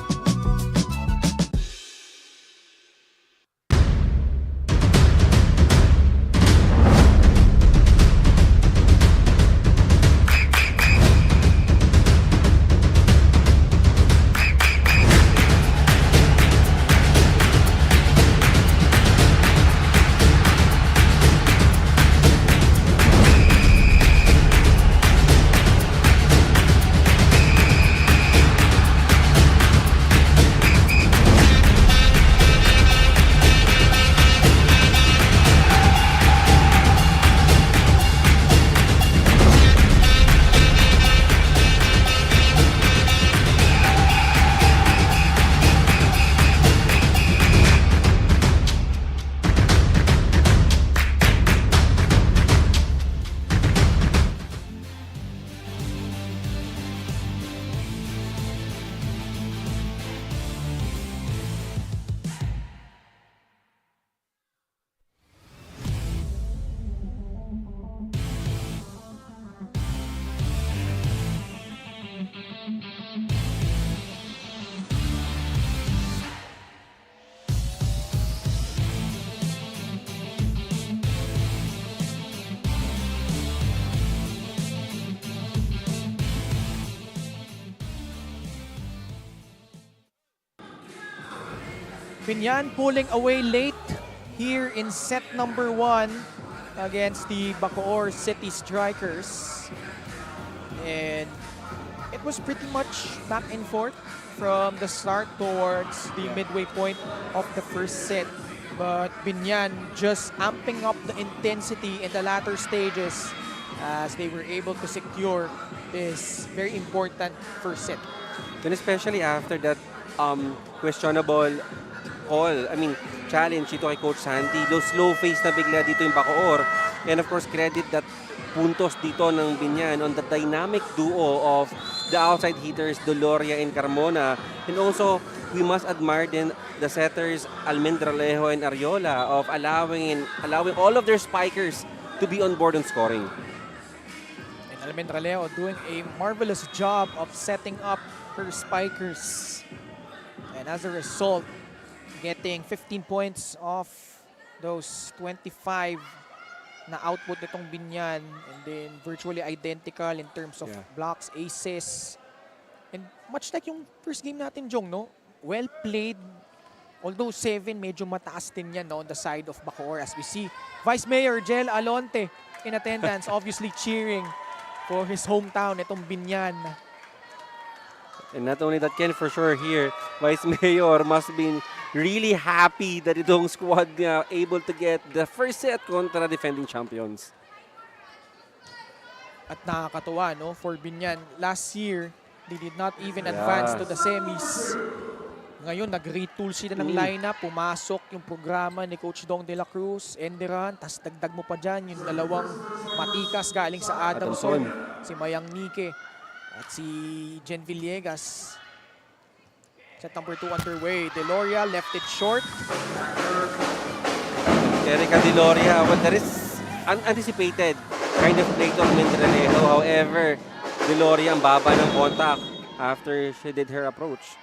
Biñan pulling away late here in set number 1 against the Bacoor City Strikers. And it was pretty much back and forth from the start towards the midway point of the first set. But Biñan just amping up the intensity in the latter stages as they were able to secure this very important first set. And especially after that questionable challenge dito kay Coach Sandy. Low slow face na bigla dito yung Bacoor. And of course, credit that puntos dito ng Biñan on the dynamic duo of the outside hitters, Doloria and Carmona. And also, we must admire then the setters, Almendralejo and Ariola, of allowing all of their spikers to be on board and scoring. And Almendralejo doing a marvelous job of setting up her spikers. And as a result, getting 15 points off those 25 na output nitong Biñan, and then virtually identical in terms of blocks, aces. And much like yung first game natin, Jong, no? Well played. Although 7, medyo mataas din yan, no, on the side of Bacoor, as we see Vice Mayor Gel Alonte in attendance, obviously cheering for his hometown, itong Biñan. And not only that, Ken, for sure here, Vice Mayor must be really happy that itong squad niya able to get the first set kontra defending champions. At nakakatuwa, no, for Biñan. Last year, they did not even advance to the semis. Ngayon, nag-retool sila ng lineup, pumasok yung programa ni Coach Dong De La Cruz, Enderan, tas dagdag mo pa dyan yung dalawang matikas galing sa Adamson, si Mayang Nike at si Jen Villegas. Set number 2 underway. Deloria left it short. Erica Deloria, well, that is unanticipated kind of play to Almendralejo. However, Deloria ang baba ng contact after she did her approach.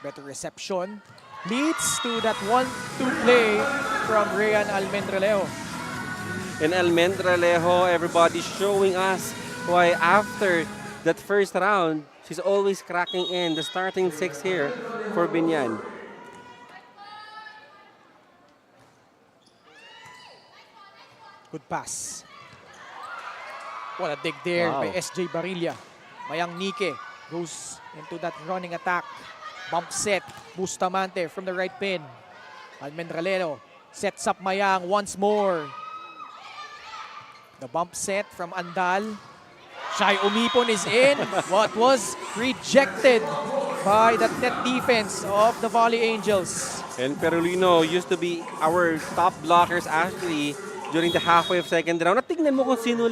Better reception leads to that 1-2 play from Ryan Almendralejo. In Almendralejo, everybody showing us why after that first round, she's always cracking in the starting 6 here for Biñan. Good pass. What a dig there by SJ Barilla. Mayang Nike goes into that running attack. Bump set. Bustamante from the right pin. Almendralero sets up Mayang once more. The bump set from Andal. Shai Umipon is in. What was rejected by the net defense of the Volley Angels. And Perulino used to be our top blockers actually during the halfway of second round. At tingnan mo kung sino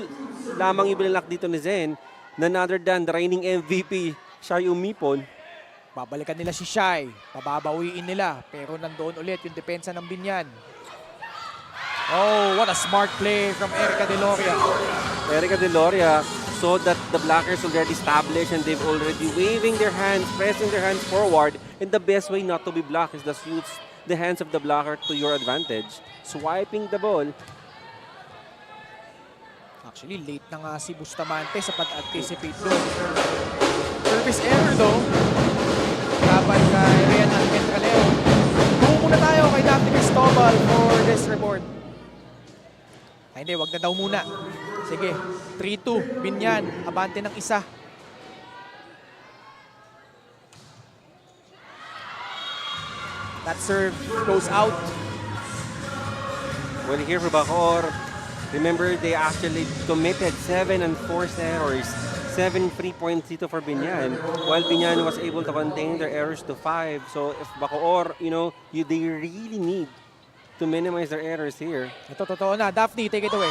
lamang ibinalak dito ni Zen. None other than the reigning MVP, Shai Umipon. Babalikan nila si Shai. Pababawiin nila. Pero nandoon ulit yung depensa ng Biñan. Oh, what a smart play from Erica De Loria. Erica De Loria saw that the blockers already established and they've already waving their hands, pressing their hands forward. And the best way not to be blocked is to use the hands of the blocker to your advantage. Swiping the ball. Actually, late na nga si Bustamante sa pag-anticipate doon. Service error though. Laban kay Rian Almendraleo. Buo muna tayo kay Daphne Cristobal for this report. Ay hindi, wag na daw muna. Sige, 3-2, Biñan, abante ng isa. That serve goes out. Well, here for Bacoor, remember they actually committed 7 and forced errors. 7 free points dito for Biñan, while Biñan was able to contain their errors to 5. So if Bacoor, they really need to minimize their errors here. Ito, totoo na. Daphne, take it away.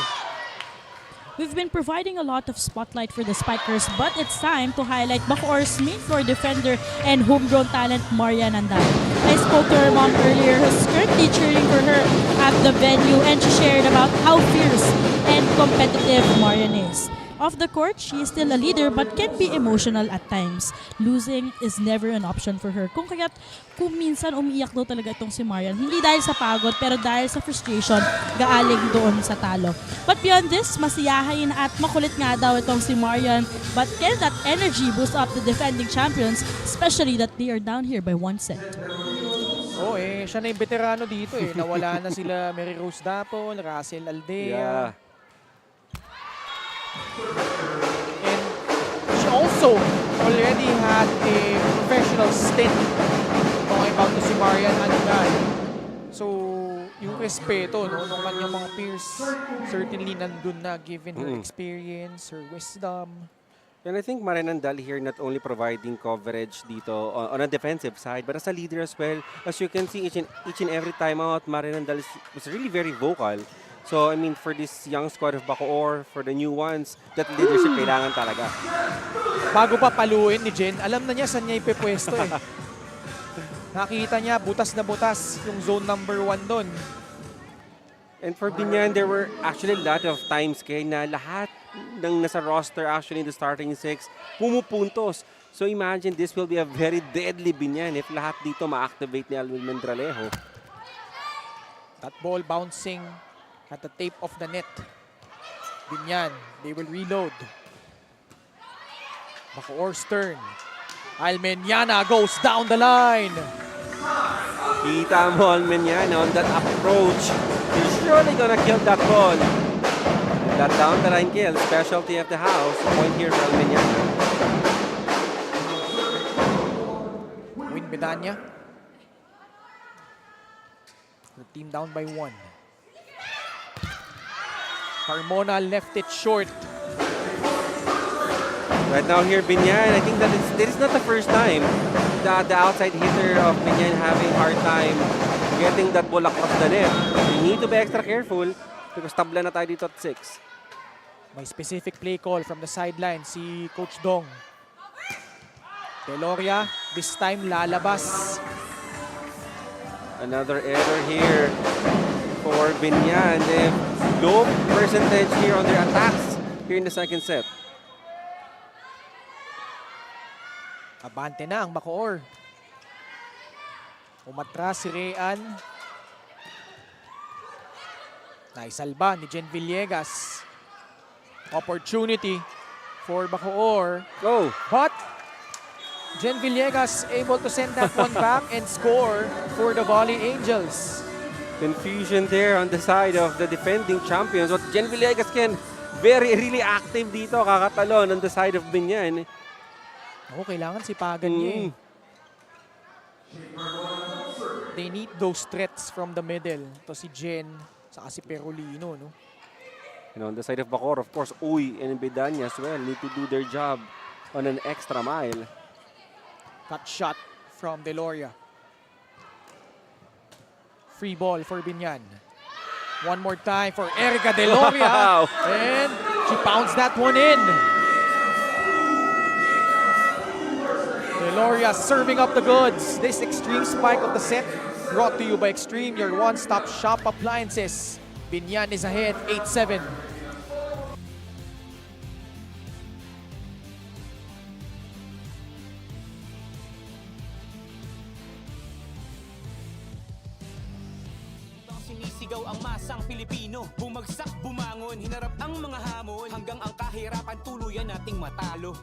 We've been providing a lot of spotlight for the Spikers, but it's time to highlight Bacoor's main floor defender and homegrown talent, Marian Andal. I spoke to her mom earlier, who's currently cheering for her at the venue, and she shared about how fierce and competitive Marian is. Off the court, she is still a leader but can be emotional at times. Losing is never an option for her. Kung minsan umiiyak daw talaga itong si Marian, hindi dahil sa pagod pero dahil sa frustration gaaling doon sa talo. But beyond this, masiyahin at makulit nga daw itong si Marian. But can that energy boost up the defending champions, especially that they are down here by 1 set? Oh, siya na yung veterano dito eh. Nawala na sila Mary Rose Dapon, Russell Aldea. Yeah. And she also already had a professional stint. Talking about to si Marian Andal. So, yung respeto ng kanyang mga peers certainly nandun na given her experience, her wisdom. And I think Marian Andal here not only providing coverage dito on a defensive side, but as a leader as well. As you can see, each and every time out, Marian Andal is really very vocal. So, I mean, for this young squad of Bacoor, for the new ones, that leadership kailangan talaga. Bago pa paluin ni Jen, alam na niya saan niya ipepwesto eh. Nakita niya, butas na butas yung zone number 1 doon. And for Biñan, there were actually a lot of times na lahat ng nasa roster actually in the starting 6 pumupuntos. So imagine this will be a very deadly Biñan if lahat dito ma-activate ni Almendraleo. That ball bouncing at the tape of the net. Biñan, they will reload. Bacoor's turn. Almeñana goes down the line. Kita mo Almeñana on that approach. He's surely gonna kill that ball. That down the line kill, specialty of the house. Point here for Almeñana. Win Bedanya. The team down by 1. Carmona left it short. Right now here, Biñan, I think that this is not the first time that the outside hitter of Biñan having hard time getting that ball across the net. You need to be extra careful because tabla na tayo dito at 6. May specific play call from the sideline si Coach Dong. Deloria, this time lalabas. Another error here for Biñan. Low percentage here on their attacks here in the second set. Abante na ang Bacoor. Umatras si Rean. Naisalba ni Jen Villegas. Opportunity for Bacoor. Go! But Jen Villegas able to send that one back and score for the Volley Angels. Confusion there on the side of the defending champions. What Jen Villegas can really active dito, kakatalon on the side of Biñan. Oo, kailangan sipagan niya eh. They need those threats from the middle. Ito si Jen, saka si Perolino, no? And on the side of Bacoor, of course, Uy and Bedanya as well need to do their job on an extra mile. Cut shot from Deloria. Free ball for Biñan. One more time for Erica Deloria. Wow. And she pounds that one in. Deloria serving up the goods. This extreme spike of the set brought to you by Extreme, your one-stop shop appliances. Biñan is ahead, 8-7. Sinisigaw ang masang Pilipino, bumagsak, bumangon, hinarap ang mga hamon, hanggang ang kahirapan tuluyan nating matalo.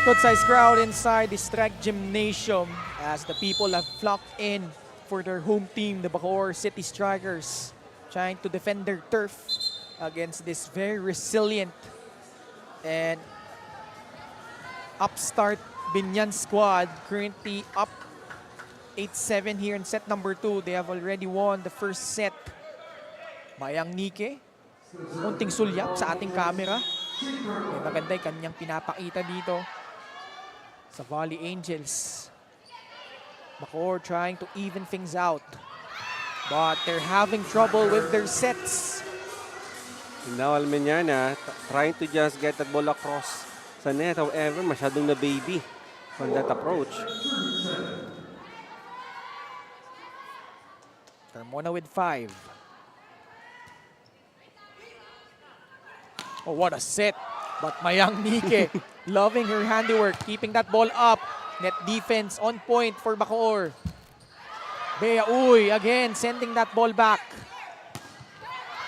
Good-sized crowd inside the Strike Gymnasium as the people have flocked in for their home team, the Bacoor City Strikers, trying to defend their turf against this very resilient and upstart Biñan squad, currently up 8-7 here in set number 2. They have already won the first set. Mayang Nike, munting sulyap sa ating camera. May maganda yung kanyang pinapakita dito sa Volley Angels. Bacoor trying to even things out, but they're having trouble with their sets. And now Almeñana trying to just get that ball across sa net. However, masyadong na baby on that approach. Carmona with 5. Oh, what a set. But Mayang Nike loving her handiwork, keeping that ball up. Net defense on point for Bacoor. Bea Uy again sending that ball back.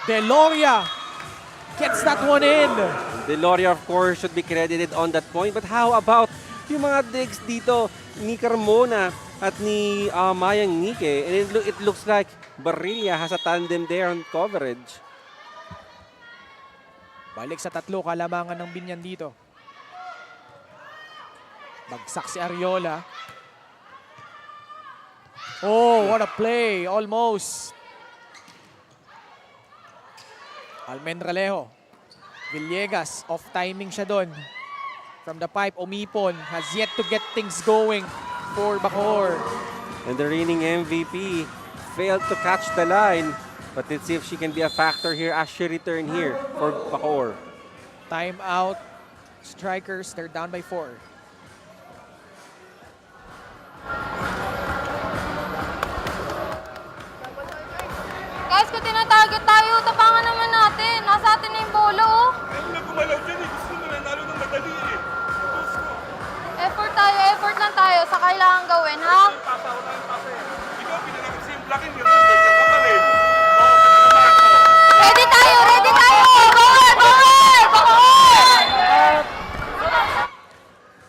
Deloria gets that one in. Deloria, of course, should be credited on that point. But how about yung mga digs dito ni Carmona at ni Mayang Nike? And it looks like Barilla has a tandem there on coverage. Balik sa tatlo, kalamangan ng Biñan dito. Bagsak si Ariola. Oh, what a play. Almost. Almendralejo. Villegas, off timing siya doon. From the pipe, Omipon has yet to get things going for Bacoor. And the reigning MVP failed to catch the line. But let's see if she can be a factor here as she return here for Bacoor. Time out. Strikers, they're down by 4. Guys, kung tinatarget tayo, tapangan naman natin. Nasa atin na yung bola, oh. Ayaw na gumalaw dyan eh. Gusto mo nanalo ng madali eh. Gusto. Effort lang tayo sa kailangan gawin, ha? Pasa ako tayong pasa eh. Ikaw, pinanakit sa yung blocking yun. Ganyan ka pala eh. Oo, pinanakit. Ready tayo! Bacoor!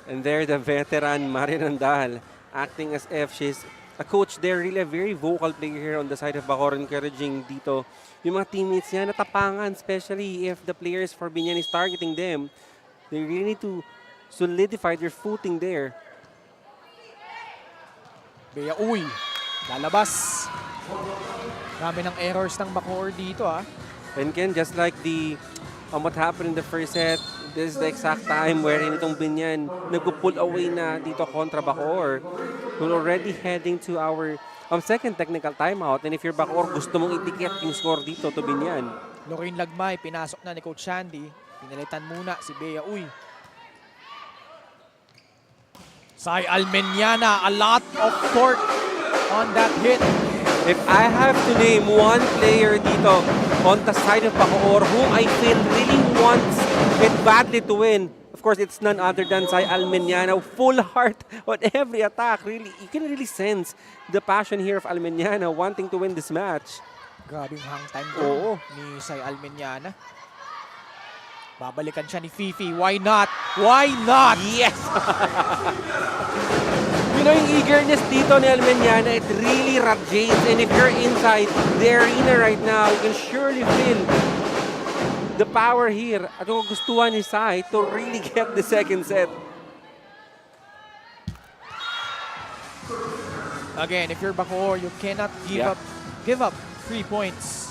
And there, the veteran Marian Dahal acting as if she's a coach there. Really a very vocal player here on the side of Bacoor, encouraging dito yung mga teammates niya natapangan, especially if the players for Biñan is targeting them. They really need to solidify their footing there. Bea Uy, lalabas. Dami ng errors ng Bacoor dito, ah. And Ken, just like the what happened in the first set, this is the exact time wherein itong Biñan nagpo-pull away na dito kontra Bacoor. We're already heading to our second technical timeout. And if you're Bacoor, gusto mong itikit yung score dito to Biñan. Lorraine Lagmay, pinasok na ni Coach Shandy. Pinalitan muna si Bea Uy. Sai Almeñana, a lot of torque on that hit. If I have to name one player dito on the side of Bacoor whom I feel really wants it badly to win, of course, it's none other than Sai Almeñana. Full heart on every attack. Really, you can really sense the passion here of Almeñana wanting to win this match. Grabing hang time Oo. ni Sai Almeñana. Babalikan siya ni Fifi. Why not? Why not? Yes! You know, yung eagerness dito ni Almeñana, it really radiates. And if you're inside the arena right now, you can surely feel the power here. At kung gustuhan ni Sai to really get the second set. Again, if you're Bacoor, you cannot give up 3 points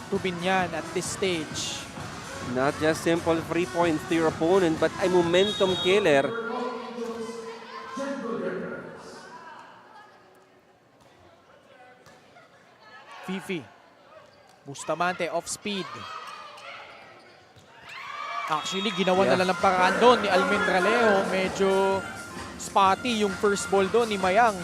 to Biñan at this stage. Not just simple 3 points to your opponent, but a momentum killer. Fifi. Bustamante off speed. Actually, ginawa na lang ng paraan doon ni Almendralejo. Medyo spotty yung first ball doon ni Mayang.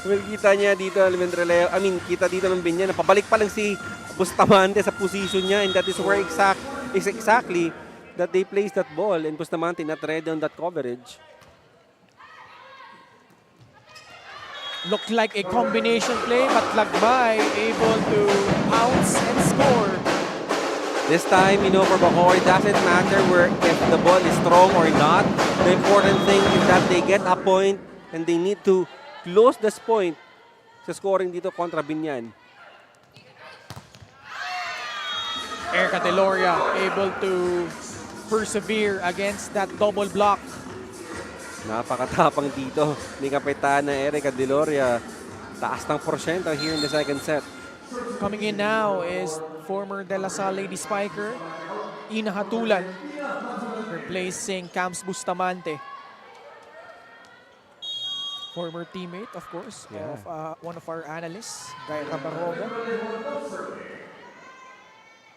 Well, kita niya dito, Almendralejo. Kita dito ng Biñan. Pabalik pa lang si Bustamante sa position niya, and that is where exactly that they placed that ball, and Bustamante not ready on that coverage. Looked like a combination play, but Lagbay able to pounce and score. This time, you know, for Bacoor, it doesn't matter if the ball is strong or not. The important thing is that they get a point, and they need to close this point sa scoring dito kontra Biñan. Erica Deloria able to persevere against that double block. Napakatapang dito ni Kapitana Erica Deloria. Taas ng porsyento here in the second set. Coming in now is former De La Salle lady spiker, Ina Hatulan, replacing Camps Bustamante. Former teammate, of course, of one of our analysts, Gaira Barroga.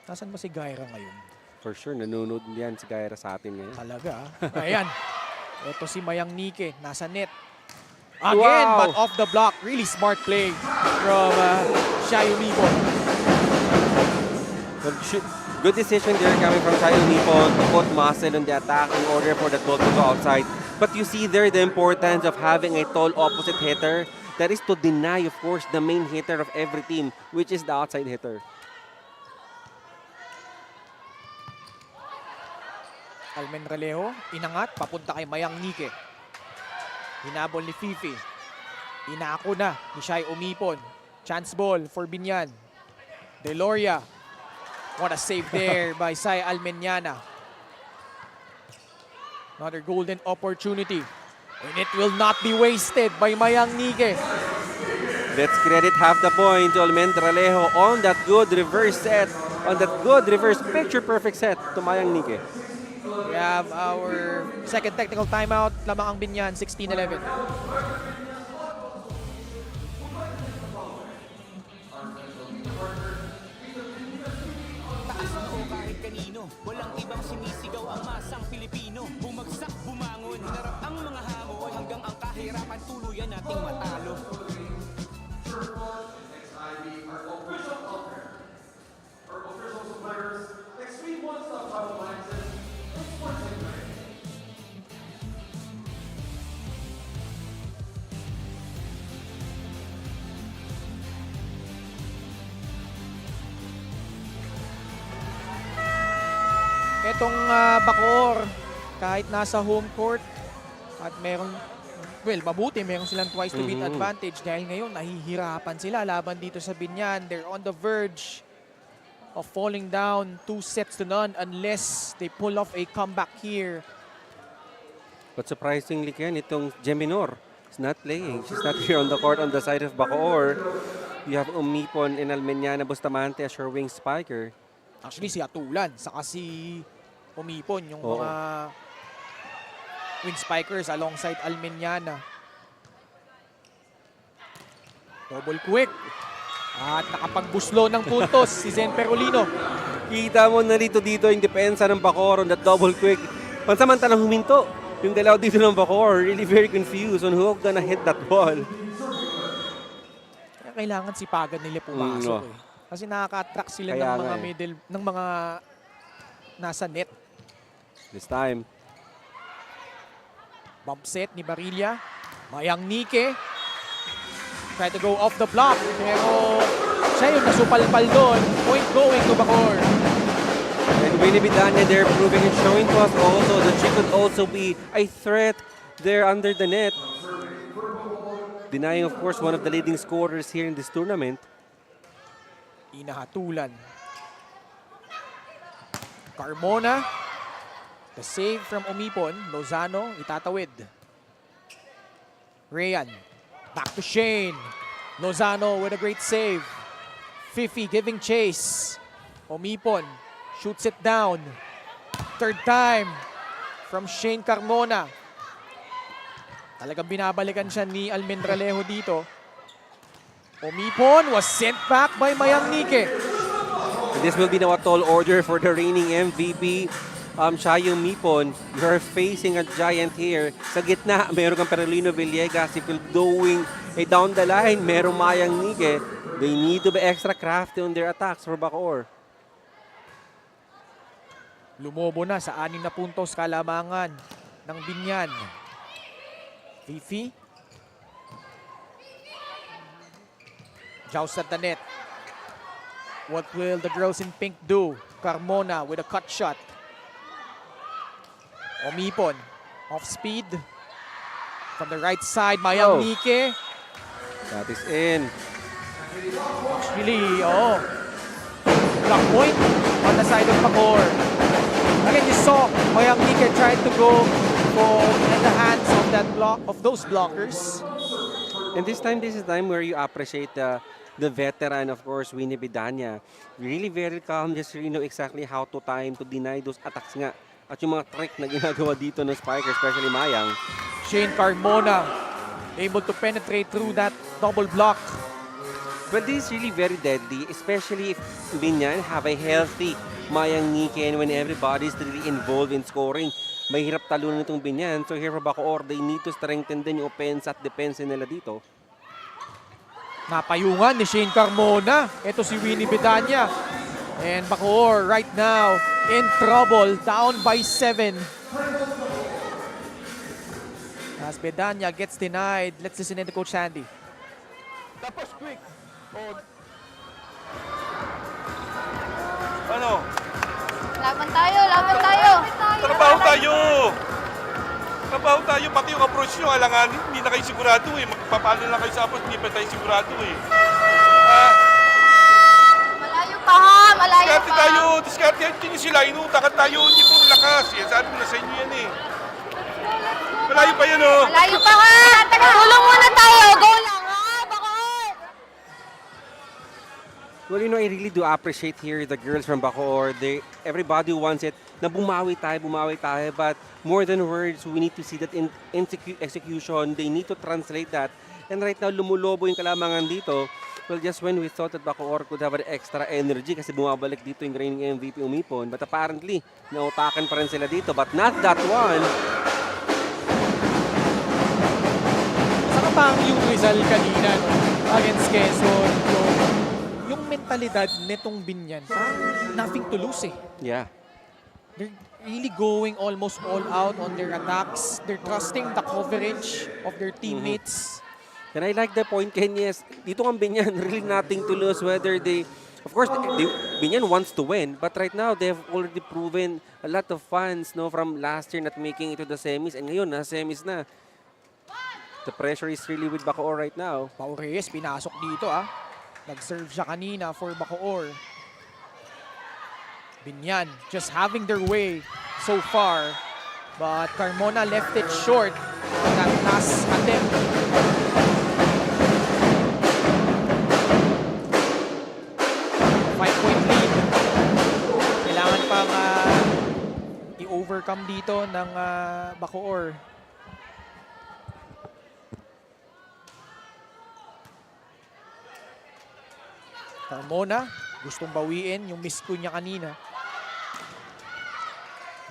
Nasaan ba si Gaira ngayon? For sure, nanonood yan si Gaira sa atin ngayon. Talaga. Ayan. Ito si Mayang Nike, nasa net. Again, but off the block. Really smart play from Shayo Mipon. Good decision there coming from Shayo Mipon to put muscle on the attack in order for the ball to go outside. But you see there the importance of having a tall opposite hitter. That is to deny, of course, the main hitter of every team, which is the outside hitter. Almendralejo, inangat, papunta kay Mayang Nike. Hinabol ni Fifi. Inaako na ni Shai Umipon. Chance ball for Biñan. Deloria. What a save there by Sai Almeñana. Another golden opportunity. And it will not be wasted by Mayang Nike. Let's credit half the point to Almendralejo on that good reverse set. On that good reverse picture-perfect set to Mayang Nike. We have our second technical timeout. Lamang ang Biñan, 16-11. Taas na o kahit kanino, walang ibang sinisigaw ang masang Pilipino. Bumagsak, bumangon, hinarap ang mga hamon, hanggang ang kahirapan tuluyan nating matalo. Itong Bacoor, kahit nasa home court at meron, well, mabuti, meron silang twice to beat advantage dahil ngayon nahihirapan sila laban dito sa Biñan. They're on the verge of falling down 2-0 unless they pull off a comeback here. But surprisingly, Ken, itong Geminor is not playing. She's not here on the court on the side of Bacoor. You have Umipon and Almeñana Bustamante as your wing spiker. Actually, si Atulan, saka si Umipon, yung mga wing spikers alongside Almeñana. Double quick. At nakapagbuslo ng puntos si Zen Perolino. Kita mo na dito yung depensa ng Bacoor on that double quick. Pansamantalang huminto yung dalaw dito ng Bacoor. Really very confused on who gonna hit that ball. Kaya kailangan sipagan nila pumasok eh. Kasi nakaka-attract sila ng mga middle, ng mga nasa net. This time. Bump set ni Barilla. Mayang Nike. Try to go off the block. Pero siya yung nasupalpal doon. Point going to Bacoor. And Winnie Bidanya, they're proving and showing to us also that she could also be a threat there under the net. Denying, of course, one of the leading scorers here in this tournament. Inahatulan. Carmona. The save from Umipon. Lozano, itatawid. Rayan. Back to Shane. Lozano with a great save. Fifi giving chase. Umipon shoots it down. Third time from Shane Carmona. Talagang binabalikan siya ni Almendralejo dito. Umipon was sent back by Mayang Nike. This will be now a tall order for the reigning MVP. Shayo Mipon, you're facing a giant here. Sa gitna, meron kang Perolino Villegas. If you're going down the line, meron Mayang Nike. They need to be extra crafty on their attacks for Bacoor. Lumobo na sa 6 na puntos kalamangan ng Biñan. Fifi. Joust at the net. What will the girls in pink do? Carmona with a cut shot. Umipon. Off speed. From the right side, Mayang Nike. That is in. Actually, block point on the side of Bacoor. Again, you saw Mayang Nike tried to go for in the hands of that those blockers. And this is time where you appreciate the veteran, of course, Winnie Bidanya. Really very calm, just really know exactly how to time to deny those attacks nga. At yung mga trick na ginagawa dito ng Spiker, especially Mayang. Shane Carmona able to penetrate through that double block. But this is really very deadly, especially if Biñan have a healthy Mayang Nike and when everybody's really involved in scoring. Mahirap talunan itong Biñan. So here for Bacoor, they need to strengthen din yung offense at defense nila dito. Napayungan ni Shane Carmona. Ito si Winnie Bidanya. And Bacoor right now in trouble, down by 7. As Bidanya gets denied, let's listen in to Coach Sandy. Tapos quick. Ano? Laban tayo, laban tayo. Trabaho tayo! Trabaho tayo, pati yung approach nyo, alangan, hindi na kayo sigurado eh. Magpapalo lang kayo sa approach, hindi pa tayo sigurado eh. Malayo pa ha, malayo Diskarte pa. tayo, diskarte nyo sila, inuutakan tayo, hindi puro lakas. Yan, sabi ko na sa inyo yan eh. Malayo pa yan oh. Malayo pa ha. Tulong muna tayo, go lang ha, Bacoor. Well, you know, I really do appreciate here the girls from Bacoor. Everybody wants it na bumawi tayo, but more than words, we need to see that in execution. They need to translate that. And right now, lumulobo yung kalamangan dito. Well, just when we thought that Bacoor could have an extra energy kasi bumabalik dito yung reigning MVP Umipon. But apparently, nautakan pa rin sila dito. But not that one. Saka pang yung Rizal kanina against Quezon, yung mentalidad nitong Biñan, nothing to lose eh. Yeah. They're really going almost all out on their attacks. They're trusting the coverage of their teammates. And I like the point, Ken, yes, dito ang Biñan, really nothing to lose whether of course, Biñan wants to win, but right now, they have already proven a lot of fans from last year not making it to the semis, and ngayon, nasa semis na. The pressure is really with Bacoor right now. Pao Reyes, pinasok dito Nag-serve siya kanina for Bacoor. Biñan just having their way so far. But Carmona left it short on that last attempt. Five-point lead. Kailangan pang i-overcome dito ng Bacoor. Carmona, gustong bawiin yung miss ko niya kanina.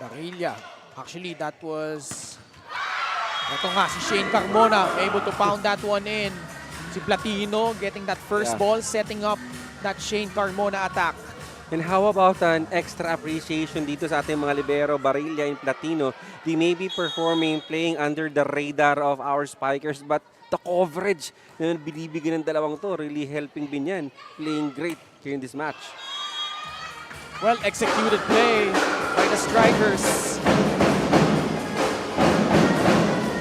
Barilla. Actually, that was... Ito nga, si Shane Carmona able to pound that one in. Si Platino getting that first ball, setting up that Shane Carmona attack. And how about an extra appreciation dito sa ating mga libero, Barilla and Platino? They may be performing, playing under the radar of our Spikers, but the coverage na binibigyan ng dalawang to really helping Biñan, playing great here in this match. Well executed play by the Strikers.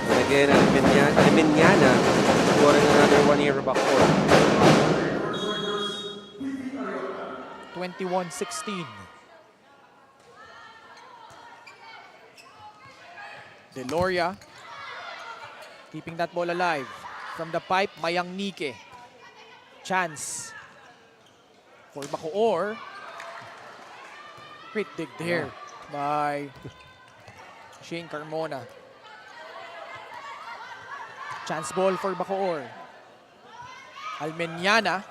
And again, Biñan scoring another one here for Bacoor. 21-16. Deloria keeping that ball alive. From the pipe, Mayang Nike. Chance for Bacoor. Great dig there by Shane Carmona. Chance ball for Bacoor. Almeñana.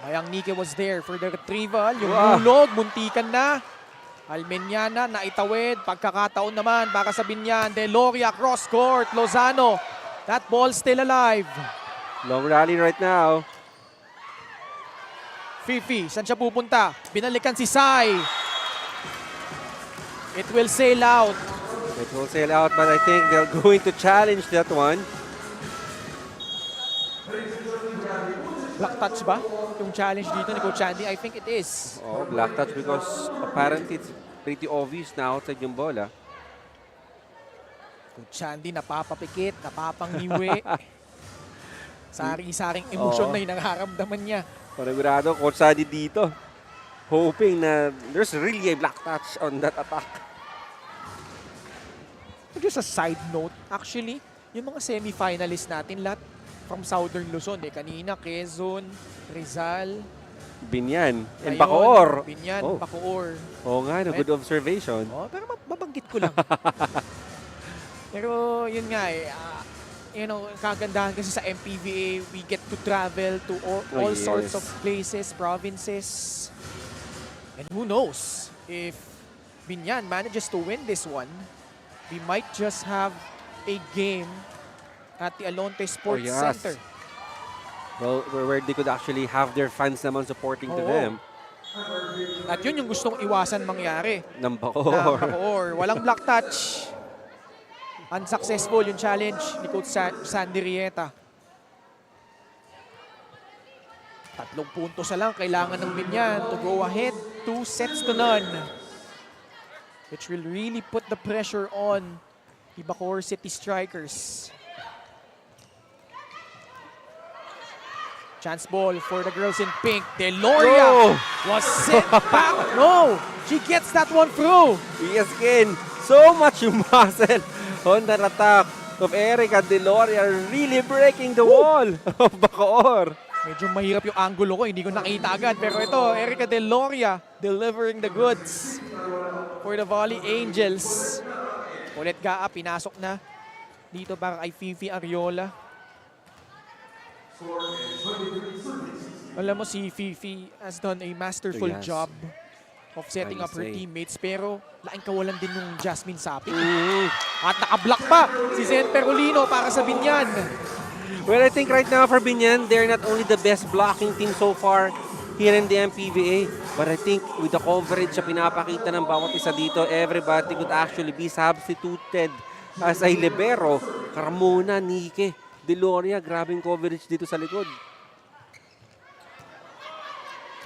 Mayang Nike was there for the retrieval. Yung hulog, muntikan na. Almeñana naitawid. Pagkakataon naman para sa Biñan. Deloria cross court. Lozano. That ball still alive. Long rally right now. Fifi, saan siya pupunta? Binalikan si Sai. It will sail out. It will sail out, but I think they're going to challenge that one. Black touch ba? Yung challenge dito ni Coach Andy, I think it is. Oh, black touch because apparently it's pretty obvious na outside yung bola. Coach Andy napapapikit, napapanghiwi. Sari-saring emosyon na yung nararamdaman niya. Panigurado, Coach Sadi dito. Hoping na there's really a black touch on that attack. Just a side note, actually, yung mga semi-finalists natin, lahat from Southern Luzon. Kanina, Quezon, Rizal, Biñan and ngayon, Bacoor. Biñan, Oh. Bacoor. Oo nga, no, good observation. Oh, pero mabanggit ko lang. Pero yun nga kagandahan kasi sa MPVA, we get to travel to all sorts of places, provinces. And who knows, if Biñan manages to win this one, we might just have a game at the Alonte Sports Center. Well, where they could actually have their fans naman supporting to Oo. them. At yun yung gustong iwasan mangyari. Ng Na Bacoor. Bacoor. Walang black touch. Unsuccessful yung challenge ni Coach Sandy Rieta. 3 puntos na lang kailangan ng Biñan to go ahead 2-0, which will really put the pressure on the Bacoor City Strikers. Chance ball for the girls in pink. Deloria was sent back. No, she gets that one through. Yes, Ken. So much muscle on that attack of Erica Deloria, really breaking the wall of Bacoor. Medyo mahirap yung angulo ko, hindi ko nakita agad. Pero ito, Erica Deloria delivering the goods for the Volley Angels. Ulit Gaa, pinasok na dito para kay Fifi Ariola. Alam mo, si Fifi has done a masterful Yes. job of setting up her teammates. Pero laking kawalan din yung Jasmine Sapit. At nakablock pa si Zen Perolino para sa Biñan. Well, I think right now for Biñan, they're not only the best blocking team so far here in the MPVA, but I think with the coverage na pinapakita ng bawat isa dito, everybody could actually be substituted as a libero. Carmona, Nike, Deloria, grabing coverage dito sa likod.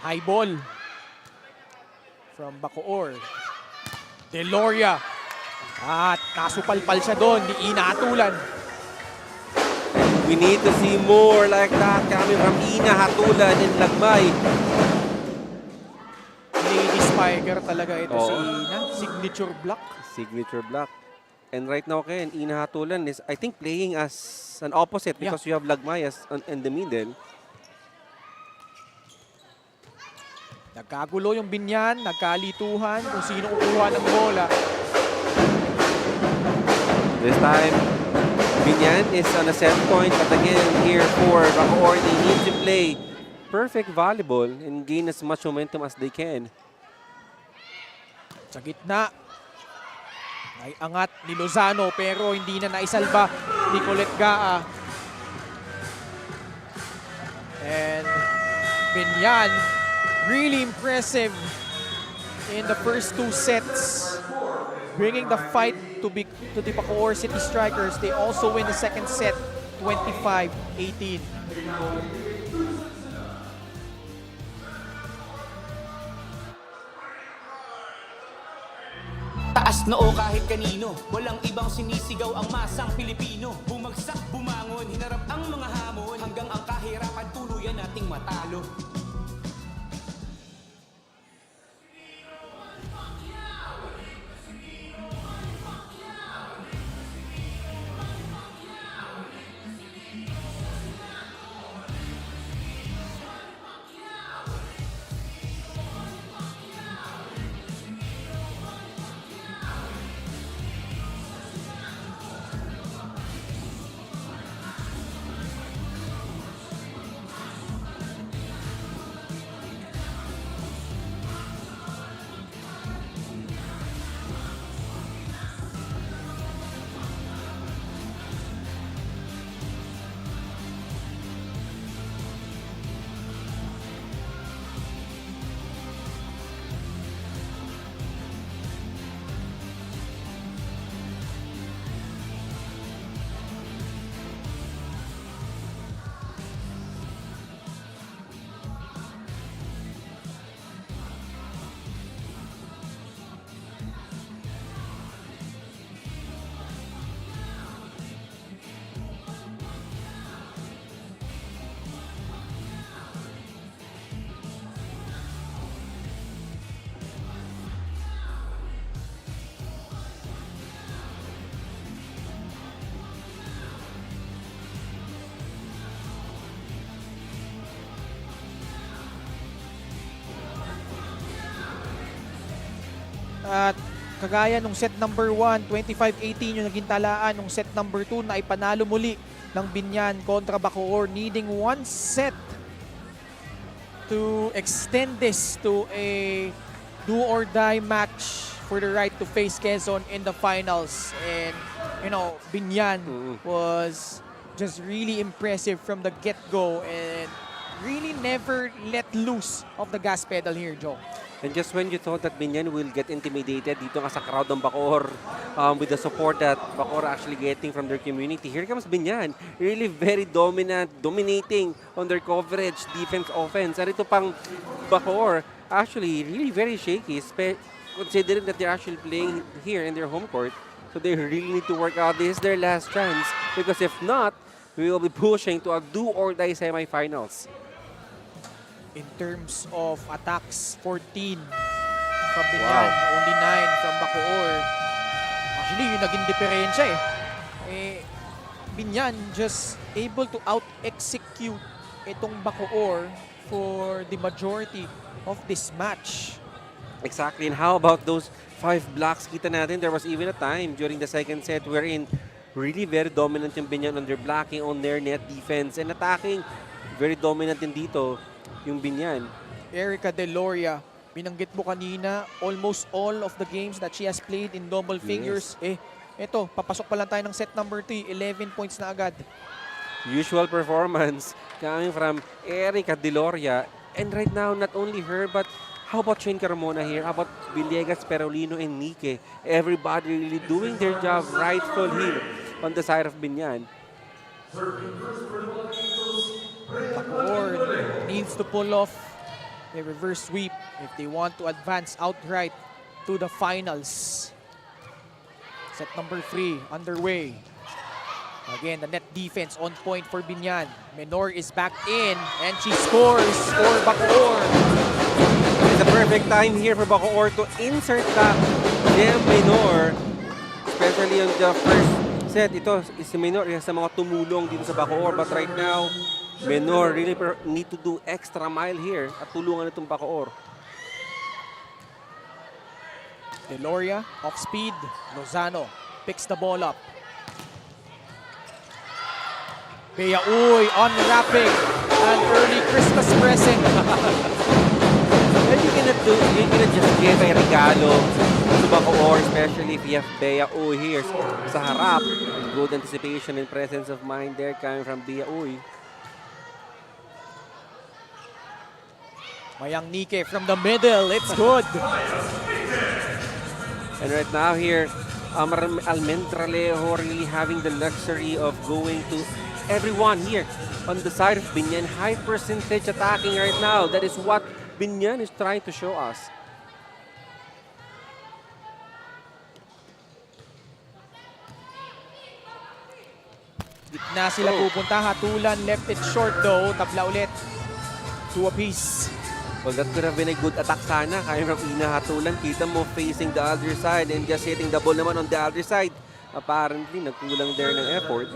High ball from Bacoor. Deloria. At nasupalpal siya doon, ni Ina Hatulan. We need to see more like that coming from Ina Hatulan and Lagmay. Lady Spiker talaga ito si Oo. Ina. Signature block. Signature block. And right now, Ken, Ina Hatulan is, I think, playing as an opposite because you have Lagmay as in the middle. Nagkagulo yung Biñan, nagkalituhan kung sino kukuha ng bola. This time, Biñan is on a set point, but again, here for Bacoor, they need to play perfect volleyball and gain as much momentum as they can. Sa gitna, ay angat ni Lozano pero hindi na naisalba ni Colette Gaa. And Biñan, really impressive in the first 2 sets, bringing the fight to the Bacoor City Strikers. They also win the second set, 25-18. Taas noo kahit kanino, walang ibang sinisigaw ang masang Pilipino. Bumagsak, bumangon, hinarap ang mga hamon, hanggang ang kahirapan tuluyan nating matalo. At kagaya nung set number 1, 25-18 yung naging talaan. Nung set number 2 na ipanalo muli ng Biñan kontra Bacoor, needing one set to extend this to a do-or-die match for the right to face Quezon in the finals. And, you know, Biñan was just really impressive from the get-go and really never let loose of the gas pedal here, Joe. And just when you thought that Biñan will get intimidated dito nga sa crowd ng Bacoor with the support that Bacoor actually getting from their community, here comes Biñan. Really very dominant, dominating on their coverage, defense, offense. And ito pang Bacoor, actually really very shaky, considering that they're actually playing here in their home court. So they really need to work out. This is their last chance because if not, we will be pushing to a do-or-die semifinals. In terms of attacks, 14 from Biñan, only 9 from Bacoor. Actually, yung naging diferensya Biñan just able to out-execute itong Bacoor for the majority of this match. Exactly. And how about those 5 blocks? Kita natin, there was even a time during the second set wherein really very dominant yung Biñan on their blocking, on their net defense, and attacking. Very dominant din dito yung Biñan. Erica Deloria, binanggit mo kanina, almost all of the games that she has played in double figures. Eto, papasok pa lang tayo ng set number 3, 11 points na agad. Usual performance coming from Erica Deloria. And right now, not only her, but how about Shane Carmona here? How about Villegas, Perolino, and Nike? Everybody really doing their job rightful here on the side of Biñan. Bacoor needs to pull off a reverse sweep if they want to advance outright to the finals. Set number 3 underway. Again, the net defense on point for Biñan. Menor is back in and she scores for Bacoor. It's a perfect time here for Bacoor to insert the Gem Menor, especially on the first set. Ito, si Menor isa sa mga tumulong dito sa Bacoor, but right now, Menor really need to do extra mile here at tulungan itong Bacoor. Deloria off speed. Lozano picks the ball up. Bea Uy unwrapping an early Christmas present. And you cannot just give a regalo to Bacoor, especially if you have Bea Uy here sa harap. Good anticipation and presence of mind there coming from Bea Uy. Mayang Nike from the middle. It's good. And right now here, Almendralejo really having the luxury of going to everyone here on the side of Biñan. High percentage attacking right now. That is what Biñan is trying to show us. na sila pupunta. Hatulan, left it short though. Tabla ulit. 2 apiece. Well, that could have been a good attack sana. Kaya from Hatulan, kita mo facing the other side and just hitting the ball naman on the other side. Apparently, nagkulang there ng effort.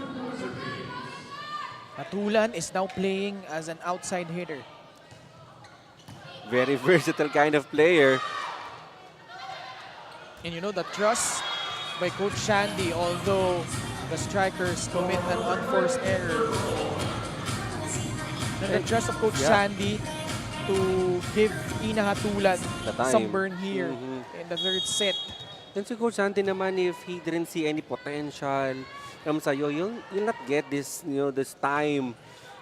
Hatulan is now playing as an outside hitter. Very versatile kind of player. And you know, the trust by Coach Shandy, although the Strikers commit an unforced error. The trust of Coach Shandy to give Hatulan some burn here in the third set. And si Coach Santi naman, if he didn't see any potential sa'yo, you'll not get this, this time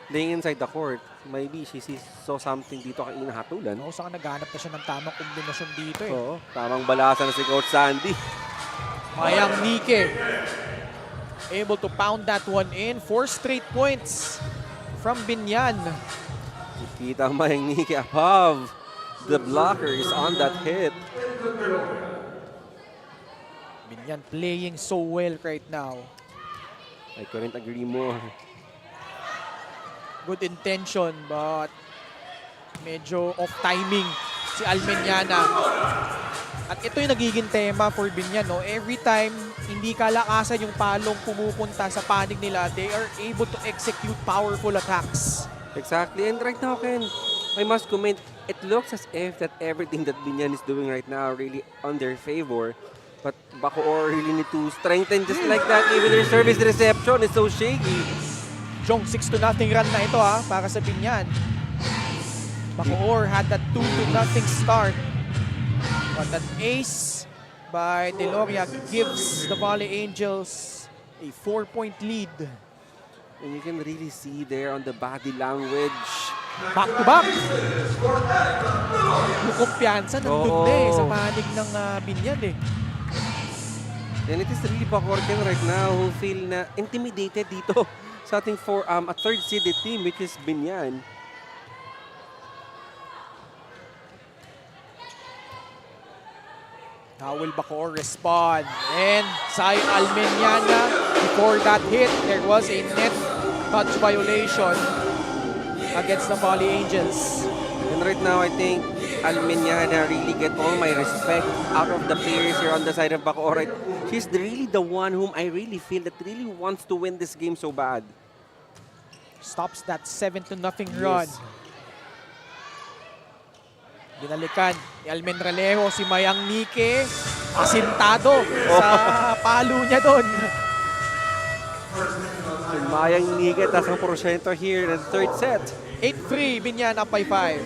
playing inside the court. Maybe she saw something dito kay Hatulan. Oo, saka naghanap na siya ng tamang kombinasyon dito eh. Oo, tamang balasan na si Coach Sandy. Mayang Nike able to pound that one in. 4 straight points from Biñan. Kita Mayang Nike above the blockers on that hit. Biñan playing so well right now. I couldn't agree more. Good intention but medyo off timing si Almeñana. At ito yung nagiging tema for Biñan. No? Every time hindi kalakasan yung palong pumupunta sa panig nila, they are able to execute powerful attacks. Exactly. And right now, Ken, I must comment, it looks as if that everything that Biñan is doing right now really on their favor. But Bacoor really need to strengthen just like that. Even their service reception is so shaky. Jong, 6-0 run na ito para sa Biñan. Bacoor had that 2-0 start. But that ace by Deloria gives the Volley Angels a 4-point lead. And you can really see there on the body language. Back to back. Yung kumpiyansa nandun na sa panig ng Biñan eh. And it is really Bacoor right now who feel na intimidated dito sa ating a third seeded team which is Biñan. How will Bacoor respond? And Sai Almeñana, before that hit, there was a net touch violation against the Volley Angels. And right now, I think Almeñana really get all my respect out of the players here on the side of Bacoor. She's really the one whom I really feel that really wants to win this game so bad. Stops that 7-0 run. Yes. Binalikan ni Almenralejo si Mayang Nike. Asintado sa palo niya doon. Mayang Nike, tas ang porsyento here in the third set. 8-3, Biñan up by 5.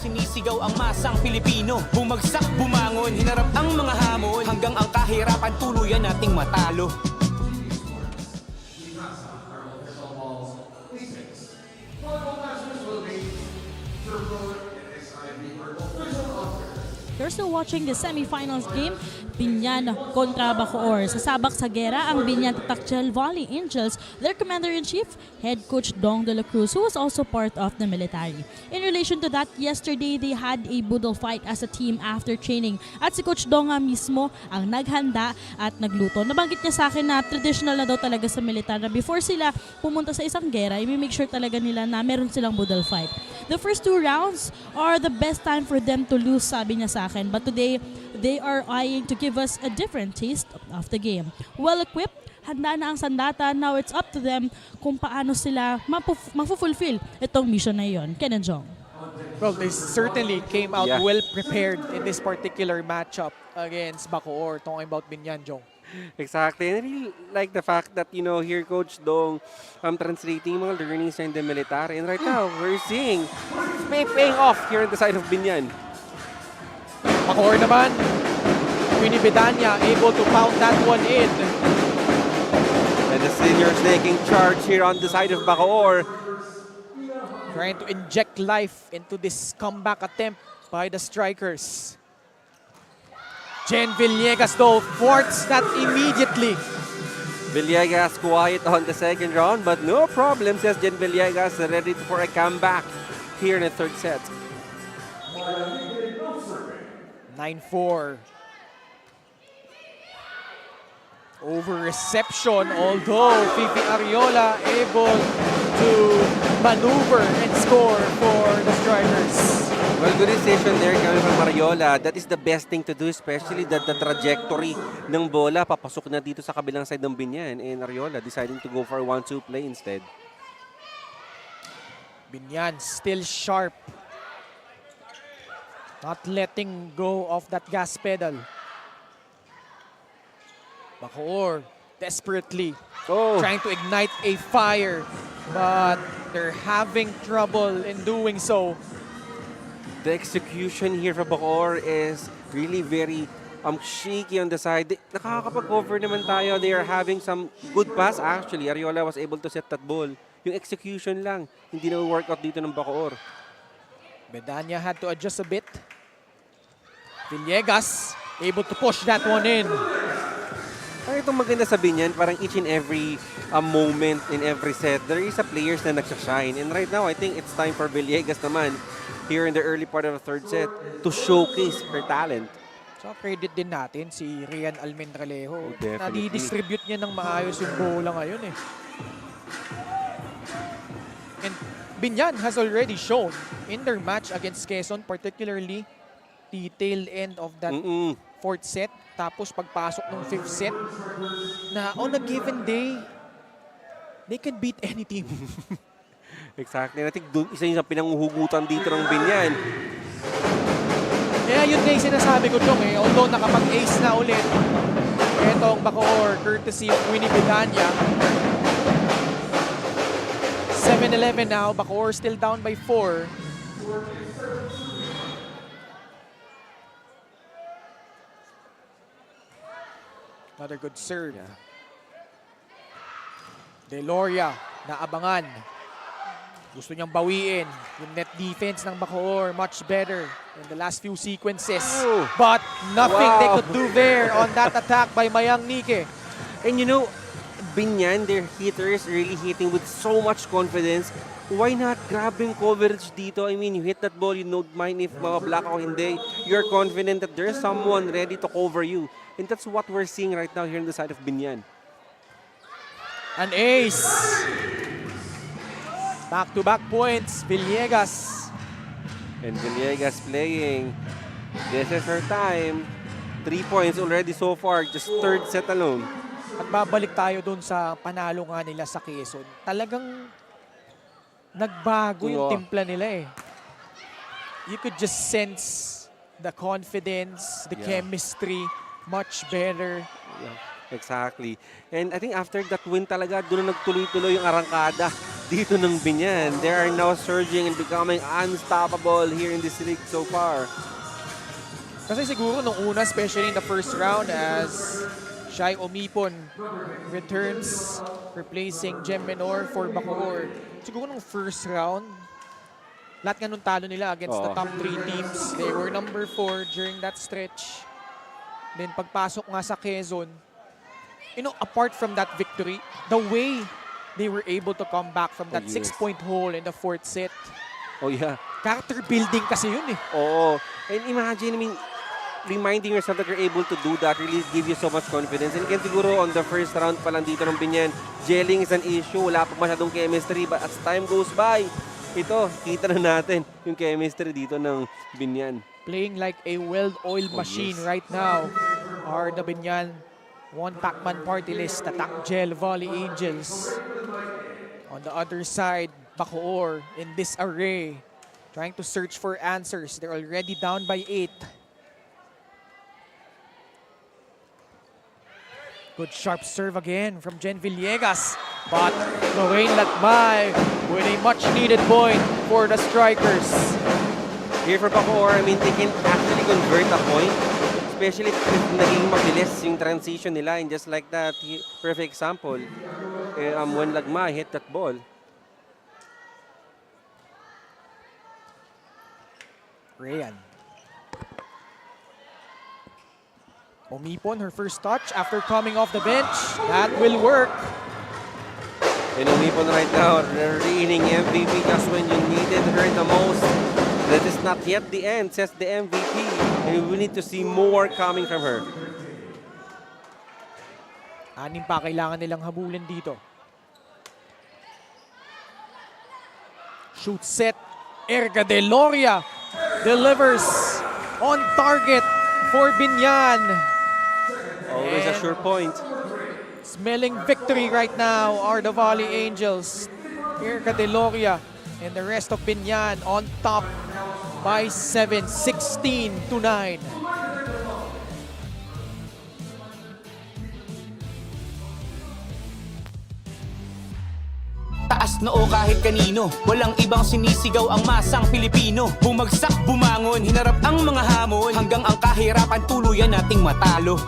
Sinisigaw ang masang Pilipino. Bumagsak, bumangon, hinarap ang mga hamon. Hanggang ang kahirapan tuluyan nating matalo. You're still watching the semifinals game, Biñan kontra Bacoor. Sasabak sa gera ang Biñan Tatak Gel Volley Angels, their commander-in-chief, head coach Dong de la Cruz, who was also part of the military. In relation to that, yesterday they had a budol fight as a team after training. At si Coach Dong mismo ang naghanda at nagluto. Nabanggit niya sa akin na traditional na daw talaga sa militar na before sila pumunta sa isang gera, i-make sure talaga nila na meron silang budol fight. The first 2 rounds are the best time for them to lose, sabi niya sa akin. But today, they are eyeing to give us a different taste of the game. Well-equipped, handa na ang sandata. Now it's up to them kung paano sila mafulfill itong mission na yon. Ken and Jong. Well, they certainly came out Yeah. well prepared in this particular matchup against Bacoor. Talking about Biñan, Jong. Exactly. And I really like the fact that, here Coach Dong translating mga learnings in the military. And right now, we're seeing it's paying off here on the side of Biñan. Bacoor naman, Binibidanya able to pound that one in. And the seniors taking charge here on the side of Bacoor. Trying to inject life into this comeback attempt by the Strikers. Jen Villegas though thwarts that immediately. Villegas quiet on the second round, but no problem, says Jen Villegas, ready for a comeback here in the third set. 9-4. Over reception, although Fifi Ariola able to maneuver and score for the Strikers. Well, good decision there coming from Mariola. That is the best thing to do, especially that the trajectory ng bola papasok na dito sa kabilang side ng Biñan. And Ariola deciding to go for a 1-2 play instead. Biñan still sharp. Not letting go of that gas pedal. Bacoor desperately trying to ignite a fire, but they're having trouble in doing so. The execution here for Bacoor is really very shaky on the side. Nakakapag-cover naman tayo. They are having some good pass actually. Ariola was able to set that ball. Yung execution lang, hindi na workout dito ng Bacoor. Bedanya had to adjust a bit. Villegas able to push that one in. Ay, itong maganda sa Biñan, parang each and every moment in every set, there is a players na nagsashine. And right now, I think it's time for Villegas naman, here in the early part of the third set, to showcase her talent. So credit din natin si Rian Almendralejo. Oh, definitely. Nadi-distribute niya ng maayos yung bola ngayon eh. And Biñan has already shown in their match against Quezon, particularly the tail end of that fourth set, tapos pagpasok ng fifth set, na on a given day, they can beat any team. Exactly. I think isa yung pinanguhugutan dito ng Biñan. Kaya yun na yung sinasabi ko dong eh, although nakapag-ace na ulit, etong Bacoor, courtesy of Winnie Bedanya. 7-11 now, Bacoor still down by 4. Another good serve. Deloria, naabangan. Gusto niyang bawiin. Yung net defense ng Bacoor, much better in the last few sequences. But nothing they could do there on that attack by Mayang Nike. And you know, Biñan, their hitters really hitting with so much confidence. Why not grabbing coverage dito? I mean, you hit that ball, you don't mind if black o hindi. You're confident that there's someone ready to cover you. And that's what we're seeing right now here on the side of Biñan. An ace. Back-to-back points, Villegas. And Villegas playing. This is her time. 3 points already so far, just third set alone. At babalik tayo dun sa panalo nga nila sa Quezon. Talagang nagbago yung timpla nila eh. You could just sense the confidence, the chemistry, much better. Yeah, exactly. And I think after that win talaga, doon na nagtuloy-tuloy yung arangkada dito ng Biñan. They are now surging and becoming unstoppable here in this league so far. Kasi siguro nung una, especially in the first round, as Shai Omipon returns, replacing Jem Menor for Bacoor. Siguro nung first round, lahat nga nung talo nila against the top 3 teams. They were number 4 during that stretch. Then pagpasok nga sa Quezon, you know, apart from that victory, the way they were able to come back from that 6-point hole in the fourth set. Oh yeah. Character building kasi yun eh. Oo. And imagine, I mean, reminding yourself that you're able to do that really give you so much confidence. And again, siguro on the first round pa lang dito ng Biñan, gelling is an issue. Wala pa masyadong chemistry. But as time goes by, ito, kita na natin yung chemistry dito ng Biñan. Playing like a well-oiled machine right now are the Biñan One Pacman Partylist Tatak Gel Volley Angels. On the other side, Bacoor in this array, trying to search for answers. They're already down by 8. Good sharp serve again from Jen Villegas. But Lorraine Latmay with a much-needed point for the Strikers. Here for Bacoor, I mean, they can actually convert a point. Especially if naging mabilis yung transition nila. And just like that, perfect example, when Lagma hit that ball. Rayan. Omipon, her first touch after coming off the bench. That will work. And Umipon right now, reigning MVP just when you needed her the most. That is not yet the end, says the MVP. And we need to see more coming from her. Anim pa kailangan nilang habulin dito. Shoot set. Erga de Loria delivers on target for Biñan. Always a sure point. Smelling victory right now are the Volley Angels. Erga de Loria and the rest of Biñan on top by 7, 16-9. Taas noo kahit kanino, walang ibang sinisigaw ang masang Pilipino. Bumagsak, bumangon, hinarap ang mga hamon, hanggang ang kahirapan tuluyan nating matalo.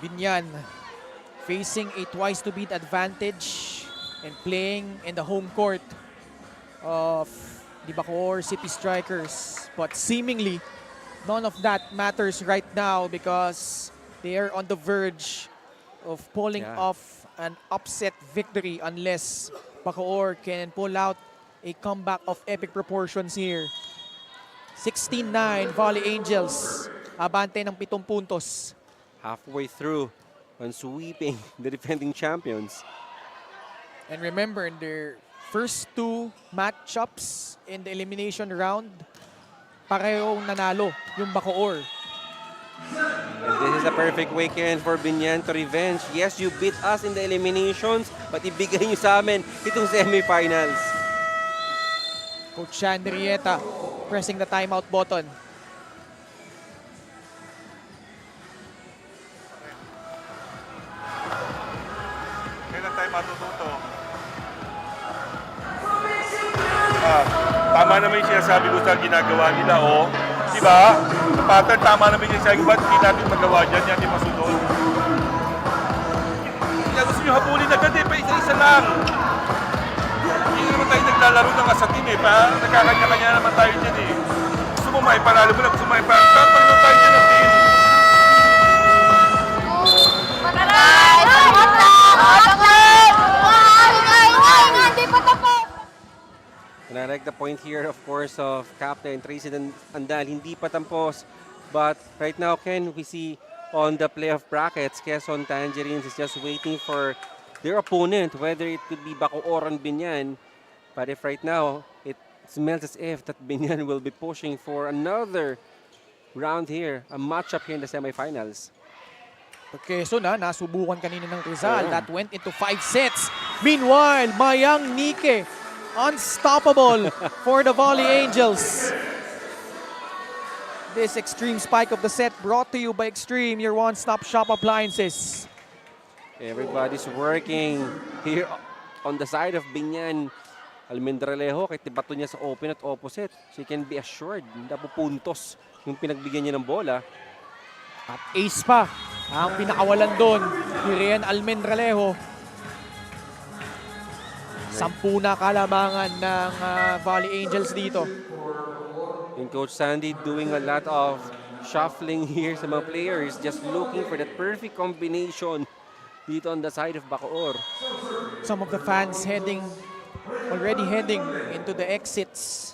Biñan facing a twice to beat advantage and playing in the home court of the Bacoor City Strikers. But seemingly, none of that matters right now because they are on the verge of pulling off an upset victory unless Bacoor can pull out a comeback of epic proportions here. 16-9, Volley Angels. Abante ng 7 puntos. Halfway through on sweeping the defending champions. And remember, in their first 2 matchups in the elimination round, parehong nanalo yung Bacoor. And this is a perfect weekend for Biñan to revenge. Yes, you beat us in the eliminations, but ibigay nyo sa amin itong semifinals. Coach Chandrieta pressing the timeout button. Kailan tayo matututo? Tama naman yung sinasabi ko sa ginagawa nila, oh. Diba? Sa pattern, tama naman yung sinasabi. Ba't hindi natin magawa dyan? Yan yung masunod. Kaya gusto nyo habulin agad eh. Pa isa-isa lang. Hindi naman tayo naglalaro ng asatin eh. Nagkakanya-kanya naman tayo dyan eh. Gusto mo maipanalo mo lang. Gusto mo maipanalo. Tatalo tayo dyan ng team. And I like the point here, of course, of Captain Tracy Andal. Hindi pa tampos. But right now, Ken, we see on the playoff brackets, Quezon Tangerines is just waiting for their opponent, whether it could be Bacoor or Biñan. But if right now, it smells as if that Biñan will be pushing for another round here, a matchup here in the semifinals. Quezon nasubukan kanina ng Rizal. That went into 5 sets. Meanwhile, Mayang Nike, unstoppable for the Volley Angels. This extreme spike of the set brought to you by Extreme, your one-stop shop appliances. Everybody's working here on the side of Biñan. Almendralejo, kahit bato niya sa open at opposite. So you can be assured na pupuntos yung pinagbigyan niya ng bola. At ace pa ang pinakawalan doon ni Rian Almendralejo. 10 na kalamangan ng Volley Angels dito. And Coach Sandy doing a lot of shuffling here sa mga players, just looking for that perfect combination dito on the side of Bacoor. Some of the fans already heading into the exits.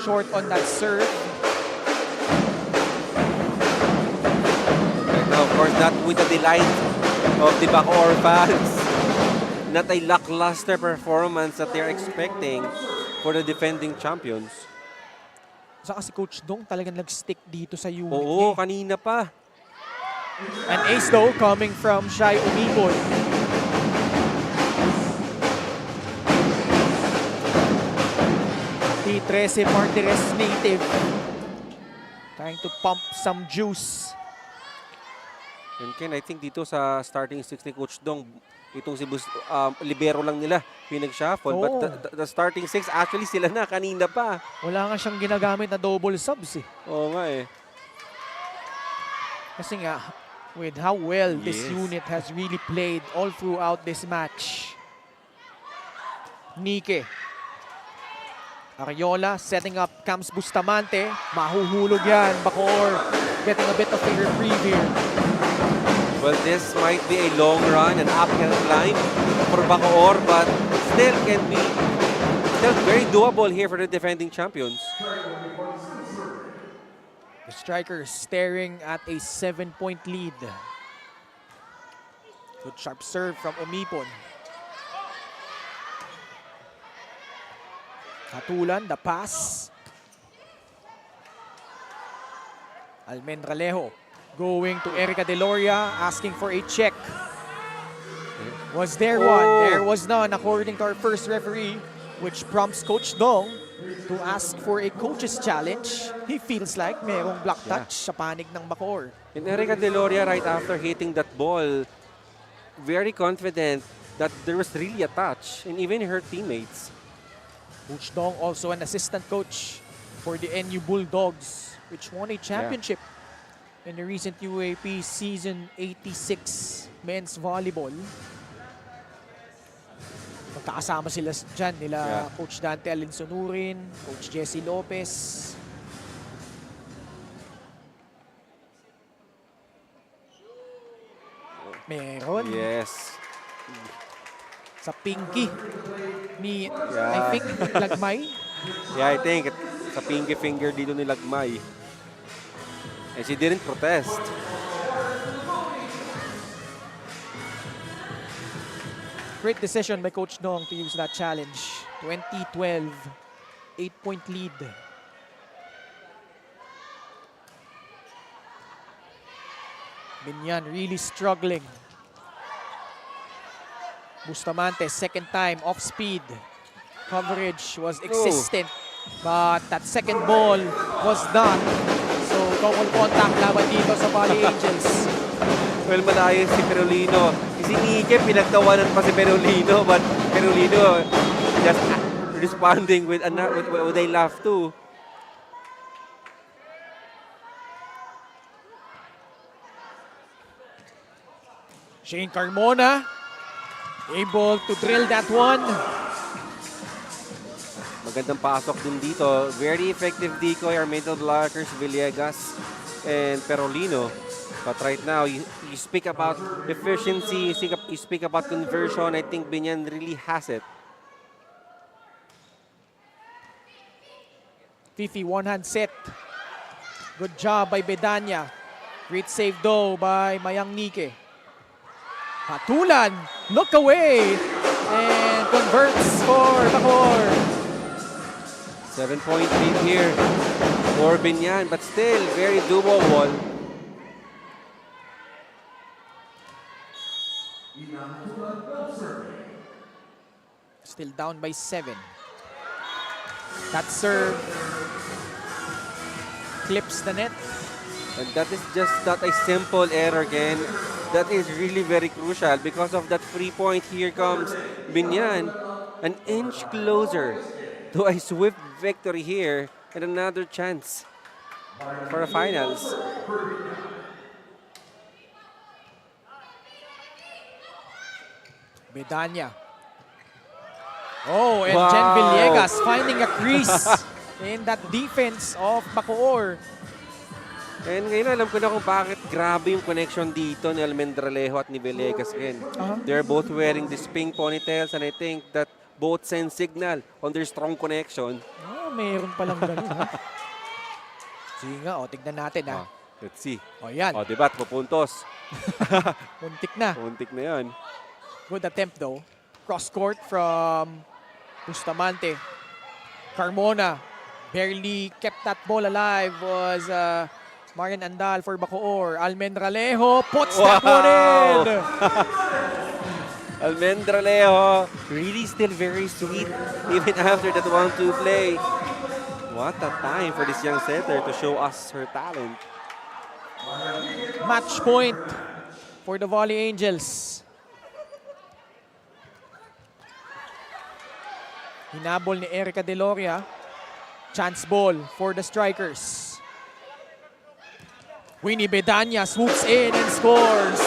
Short on that serve. Right now, of course, not with the delight of the Bacoor fans. Not a lackluster performance that they're expecting for the defending champions. Saka si Coach Dong talagang nag-stick dito sa unit. Oo, kanina pa. An ace though coming from Shai Umibon. The 13 Martires native trying to pump some juice. And Ken, I think dito sa starting 6 ni Coach Dong, itong si libero lang nila pinag-shuffle. But the starting 6, actually sila na kanina pa. Wala nga siyang ginagamit na double subs eh. Oo nga eh. Kasi nga, with how well this unit has really played all throughout this match. Nike. Ariola setting up Camps Bustamante. Mahuhulog yan. Bacoor getting a bit of a reprieve here. Well, this might be a long run, an uphill climb for Bacoor, but still can be very doable here for the defending champions. The Strikers staring at a 7-point lead. Good sharp serve from Umipon. Hatulan, the pass. Almendralejo going to Erica Deloria, asking for a check. Was there one? There was none, according to our first referee, which prompts Coach Dong to ask for a coach's challenge. He feels like merong block touch sa panig ng Bacoor. And Erica Deloria, right after hitting that ball, very confident that there was really a touch, and even her teammates. Coach Dong, also an assistant coach for the NU Bulldogs, which won a championship in the recent UAP Season 86 Men's Volleyball. Magkakasama sila dyan, nila Coach Dante Alinsonurin, Coach Jesse Lopez. Meron. Yes. Sa pinky ni, I think, Lagmay. Yeah, I think sa pinky finger dito ni Lagmay. And she didn't protest. Great decision by Coach Dong to use that challenge. 2012, 8-point lead. Biñan really struggling. Bustamante, second time, off speed. Coverage was existent, but that second ball was done. So, double contact laban dito sa Volley Angels. Well, malayo si Perolino. Si Nike, pinagtawanan pa si Perolino, but Perolino just responding with a laugh too. Shane Carmona able to drill that one. Magandang pasok din dito. Very effective decoy our middle blockers, Villegas and Perolino. But right now, you speak about efficiency, you speak about conversion. I think Biñan really has it. Fifi, one-hand set. Good job by Bedanya. Great save though by Mayang Nike. Hatulan, look away, and converts for Bacoor. 7-point lead here for Biñan, but still very doable. Still down by 7. That serve clips the net. And that is just not a simple error again. That is really very crucial because of that free point. Here comes Biñan, an inch closer to a swift victory here and another chance for the finals. Bedanya. Oh, and Jen Villegas finding a crease in that defense of Bacoor. And ngayon alam ko na kung bakit grabe yung connection dito ni Almendralejo at ni Villegas again. They're both wearing these pink ponytails and I think that both send signal on their strong connection. Oh, mayroon palang ganun, ha? Sige nga, tignan natin, ha? Let's see. Yan. Diba? Pupuntos. Muntik na. Muntik na yan. Good attempt, though. Cross court from Bustamante. Carmona barely kept that ball alive. Was Marian Andal for Bacoor. Almendralejo puts that one in. Almendralejo really still very sweet even after that 1-2 play. What a time for this young setter to show us her talent. Match point for the Volley Angels. Hinabol ni Erica Deloria. Chance ball for the Strikers. Winnie Bedanya swoops in and scores.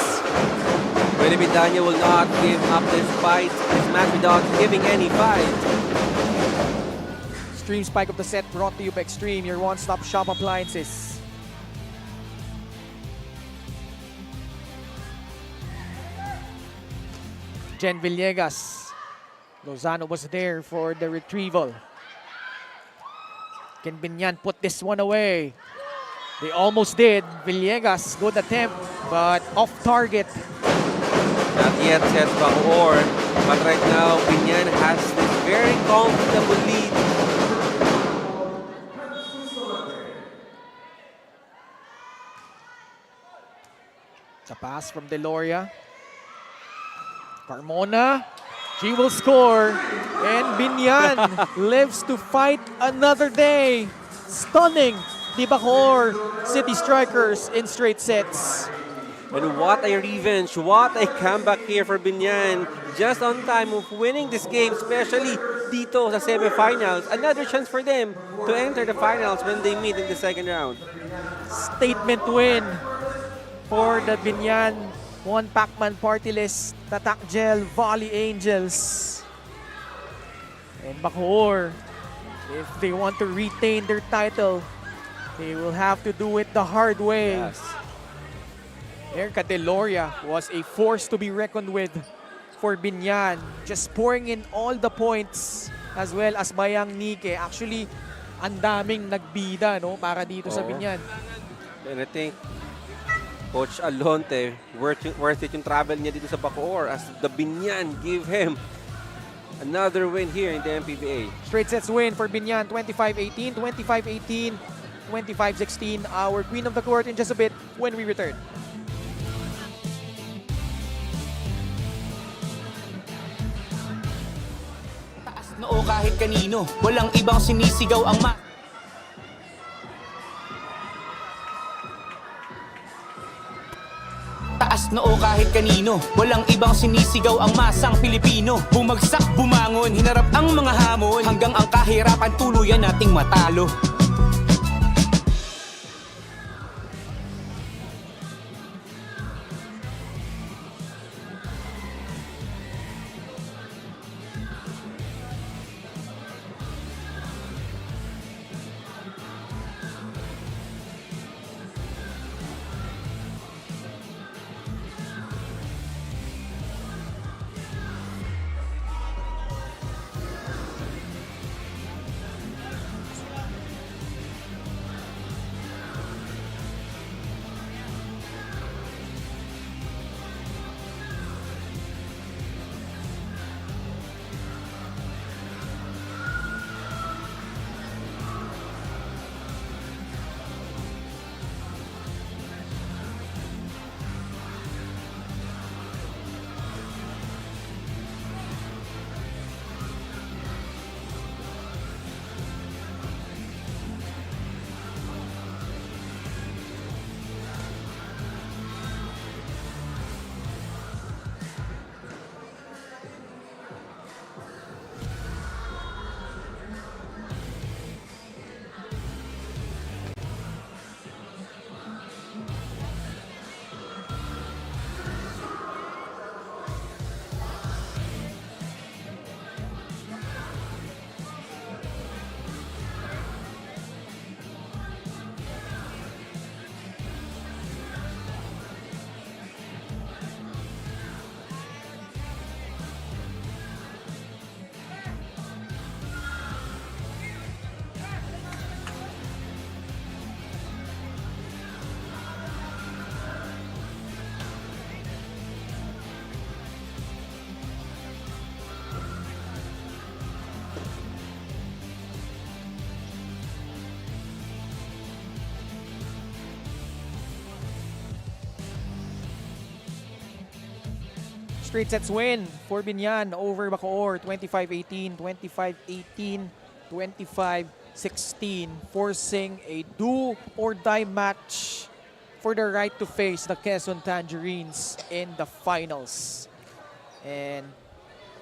Biñan will not give up this fight, this match without giving any fight. Extreme spike of the set brought to you by Extreme, your one-stop shop appliances. Jen Villegas. Lozano was there for the retrieval. Can Biñan put this one away? They almost did. Villegas, good attempt, but off target. Not yet set Bacoor, but right now Biñan has this very comfortable lead. It's a pass from Deloria. Carmona, she will score. And Biñan lives to fight another day. Stunning the Bacoor City Strikers in straight sets. And what a revenge, what a comeback here for Biñan. Just on time of winning this game, especially dito sa semifinals. Another chance for them to enter the finals when they meet in the second round. Statement win for the Biñan One Pacman Partylist Tatak Gel Volley Angels. And Bacoor, if they want to retain their title, they will have to do it the hard way. Yes. Erica Deloria was a force to be reckoned with for Biñan. Just pouring in all the points as well as Mayang Nike. Actually, ang daming nagbida no, para dito sa Oo. Biñan. And I think Coach Alonte, worth it yung travel niya dito sa Bacoor as the Biñan give him another win here in the MPVA. Straight sets win for Biñan, 25-18, 25-18, 25-16. Our queen of the court in just a bit when we return. Taas noo kahit kanino, walang ibang sinisigaw ang Taas noo kahit kanino, walang ibang sinisigaw ang masang Pilipino. Bumagsak, bumangon, hinarap ang mga hamon, hanggang ang kahirapan tuluyan nating matalo. Straight sets win for Biñan over Bacoor, 25-18, 25-18, 25-16, forcing a do-or-die match for the right to face the Quezon Tangerines in the finals. And,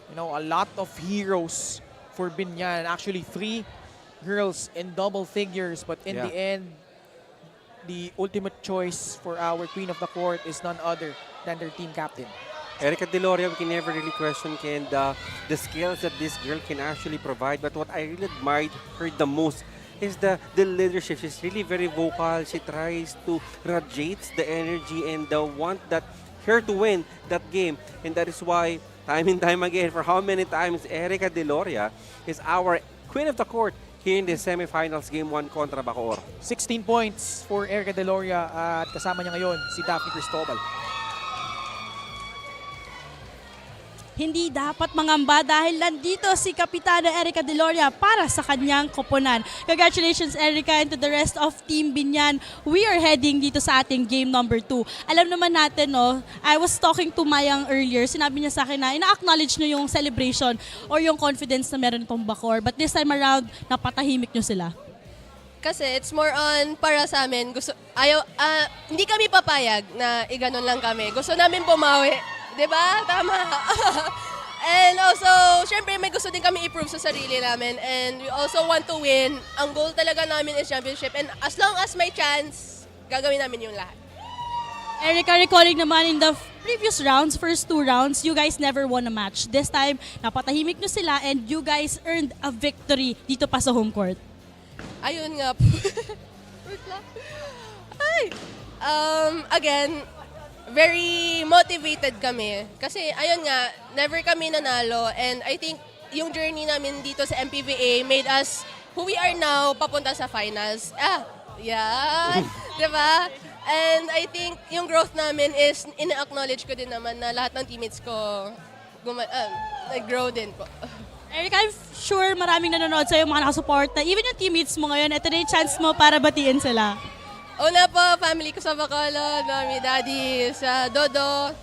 you know, a lot of heroes for Biñan. Actually, 3 girls in double figures, but in the end, the ultimate choice for our queen of the court is none other than their team captain. Erica Deloria, we can never really question Ken the skills that this girl can actually provide. But what I really admired her the most is the leadership. She's really very vocal. She tries to radiate the energy and the want that her to win that game. And that is why, time and time again, for how many times, Erica Deloria is our queen of the court here in the semifinals game 1 kontra Bacoor. 16 points for Erica Deloria at kasama niya ngayon si Daphne Cristobal. Hindi dapat mangamba dahil nandito si Kapitana Erica Deloria para sa kanyang koponan. Congratulations Erica and to the rest of Team Biñan. We are heading dito sa ating game number 2. Alam naman natin, no, I was talking to Mayang earlier. Sinabi niya sa akin na ina-acknowledge niyo yung celebration or yung confidence na meron itong Bacoor. But this time around, napatahimik niyo sila. Kasi it's more on para sa amin. Hindi kami papayag na iganon lang kami. Gusto namin bumawi. Diba? Tama. And also, syempre may gusto din kami i-prove sa sarili namin. And we also want to win. Ang goal talaga namin is championship. And as long as may chance, gagawin namin yung lahat. Erica, recalling naman in the previous rounds, first 2 rounds, you guys never won a match. This time, napatahimik nyo sila and you guys earned a victory dito pa sa home court. Ayun nga po. Wait lang. Ay! Again, very motivated kami. Kasi ayun nga, never kami nanalo. And I think yung journey namin dito sa MPVA made us who we are now papunta sa finals. Yan. Diba? And I think yung growth namin is ina-acknowledge ko din naman na lahat ng teammates ko nag-grow din po. Erica, I'm sure maraming nanonood sa'yo, mga nakasuporta. Even yung teammates mo ngayon, ito na yung chance mo para batiin sila. Una po, family ko sa Bacolod, mami, daddy, sa Dodo,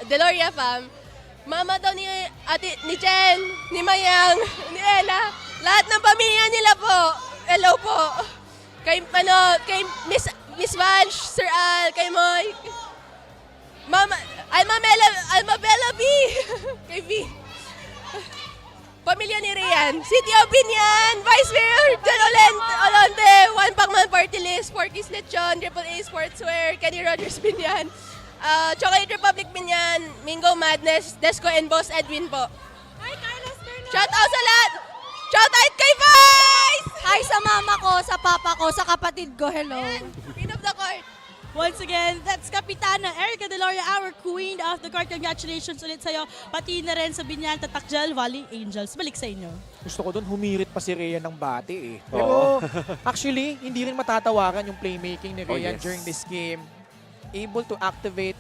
Deloria fam, mama daw ni ate, ni Chen, ni Mayang, ni Ella, lahat ng pamilya nila po. Hello po. Kay Miss Valsh, Sir Al, kay Moy, Mama, Alma Bella B, kay V. Pamilya ni Rian, City of Biñan, Vice Mayor John Olonte, Juan Pacman Partylist, Porky's Lechon, AAA Sportswear, Kenny Rogers Biñan, Chocolate Republic Biñan, Mingo Madness, Desco and Boss Edwin po. Hi, Carlos Bernal! Shout out sa lahat! Shout out kay Vice! Hi sa mama ko, sa papa ko, sa kapatid ko. Hello. Queen of the court. Once again, that's Kapitana Erica Deloria, our queen of the court. Congratulations ulit sa'yo. Pati na rin sa Biñan Tatak Gel, Volley Angels. Balik sa inyo. Gusto ko doon, humirit pa si Rhea ng bate eh. Pero actually, hindi rin matatawaran yung playmaking ni Rhea during this game. Able to activate,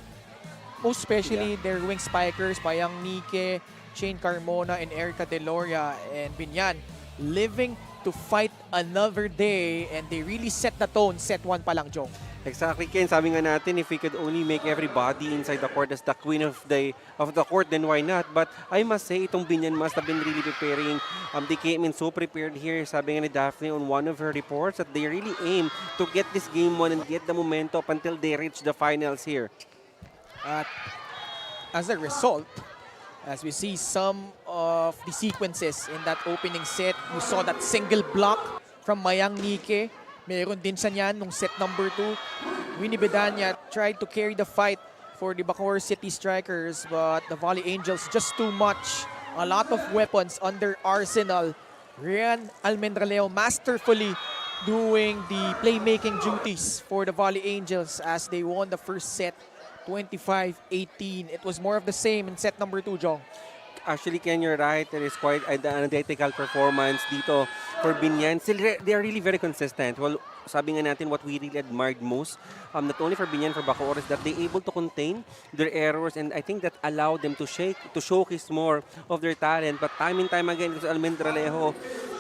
most especially their wing spikers, Mayang Nike, Shane Carmona, and Erica Deloria, and Biñan, living to fight another day, and they really set the tone, set 1 pa lang, Jong. Exactly, Ken. Sabi nga natin, if we could only make everybody inside the court as the queen of the court, then why not? But I must say, itong Biñan must have been really preparing. They came in so prepared here. Sabi nga ni Daphne on one of her reports that they really aim to get this game 1 and get the momentum up until they reach the finals here. At as a result, as we see some of the sequences in that opening set, you saw that single block from Mayang Nike. Meron din sa niyan nung set number 2. Winnie Bedanya tried to carry the fight for the Bacoor City Strikers, but the Volley Angels just too much. A lot of weapons on their arsenal. Rian Almendraleo masterfully doing the playmaking duties for the Volley Angels as they won the first set 25-18. It was more of the same in set number 2, Jong. Actually, Ken, you're right. There is quite an analytical performance dito for Biñan. Still, they are really very consistent. Well, sabi nga natin, what we really admired most, not only for Biñan, for Bacoor, is that they able to contain their errors, and I think that allowed them to showcase more of their talent. But time and time again, because Almendralejo,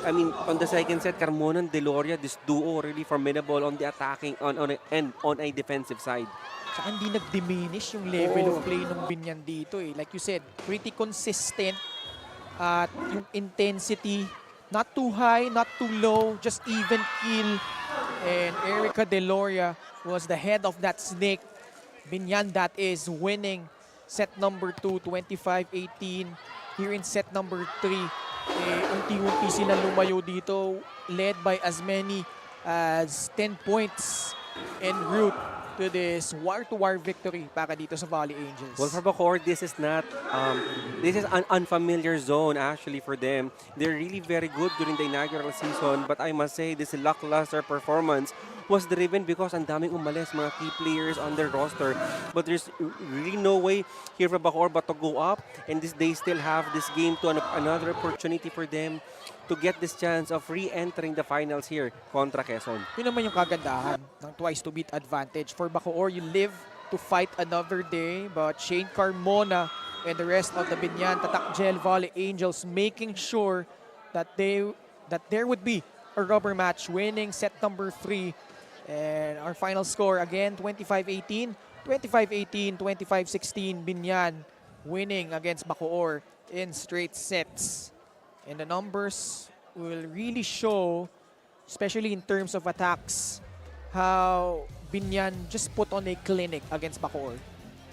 I mean, on the second set, Carmona and Deloria, this duo really formidable on the attacking and on a defensive side. Tsaka hindi nag-diminish yung level of play ng Biñan dito eh. Like you said, pretty consistent at yung intensity, not too high, not too low, just even keel. And Erica Deloria was the head of that snake. Biñan, that is, winning set number 2, 25-18. Here in set number 3, unti-unti sila lumayo dito, led by as many as 10 points en route to this wire-to-wire victory para dito sa Volley Angels. Well, for Bacoor, this is not, this is an unfamiliar zone actually for them. They're really very good during the inaugural season, but I must say this lackluster performance was driven because ang daming umalis, mga key players on their roster. But there's really no way here for Bacoor but to go up, and they still have this game to another opportunity for them to get this chance of re-entering the finals here kontra Quezon. Yun naman yung kagandahan ng twice to beat advantage. For Bacoor, you live to fight another day, but Shane Carmona and the rest of the Biñan Tatak Gel Volley Angels making sure that there would be a rubber match, winning set number 3. And our final score again, 25-18, 25-18, 25-16, Biñan winning against Bacoor in straight sets. And the numbers will really show, especially in terms of attacks, how Biñan just put on a clinic against Bacoor.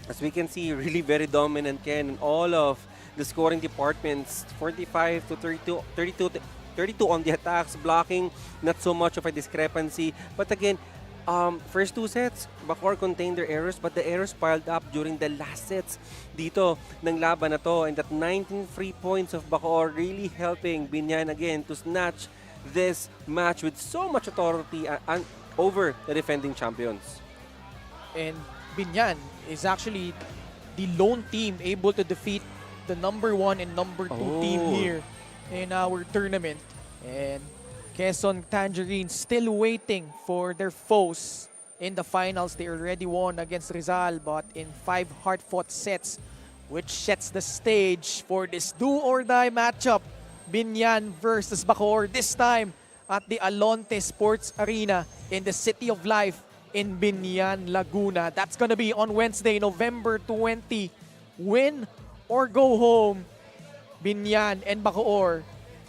As we can see, really very dominant, Ken, in all of the scoring departments. 45 to 32 on the attacks, blocking, not so much of a discrepancy. But again, first 2 sets, Bacoor contained their errors, but the errors piled up during the last sets dito ng laban na to. And that 19 free points of Bacoor really helping Biñan again to snatch this match with so much authority over the defending champions. And Biñan is actually the lone team able to defeat the number 1 and number 2 team here in our tournament. And Quezon Tangerines still waiting for their foes in the finals. They already won against Rizal, but in 5 hard-fought sets, which sets the stage for this do-or-die matchup. Biñan versus Bacoor, this time at the Alonte Sports Arena in the City of Life in Biñan, Laguna. That's gonna be on Wednesday, November 20. Win or go home, Biñan and Bacoor,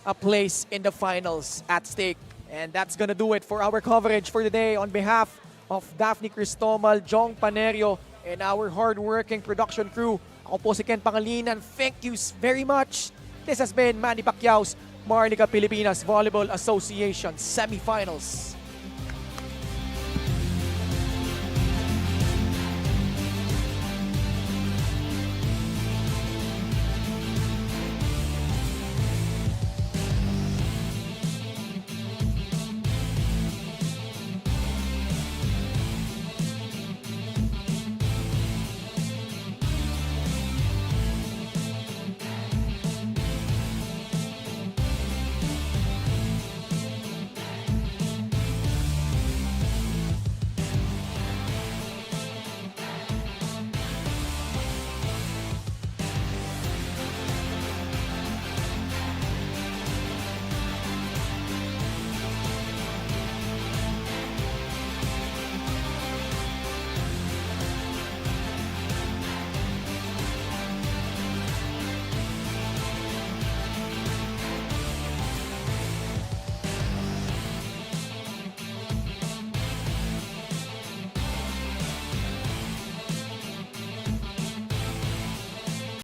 a place in the finals at stake. And that's gonna do it for our coverage for today. On behalf of Daphne Cristomal, Jong Panerio, and our hard-working production crew, ako po si Ken Pangalinan. Thank you very much. This has been Manny Pacquiao's Marliga Pilipinas Volleyball Association Semifinals.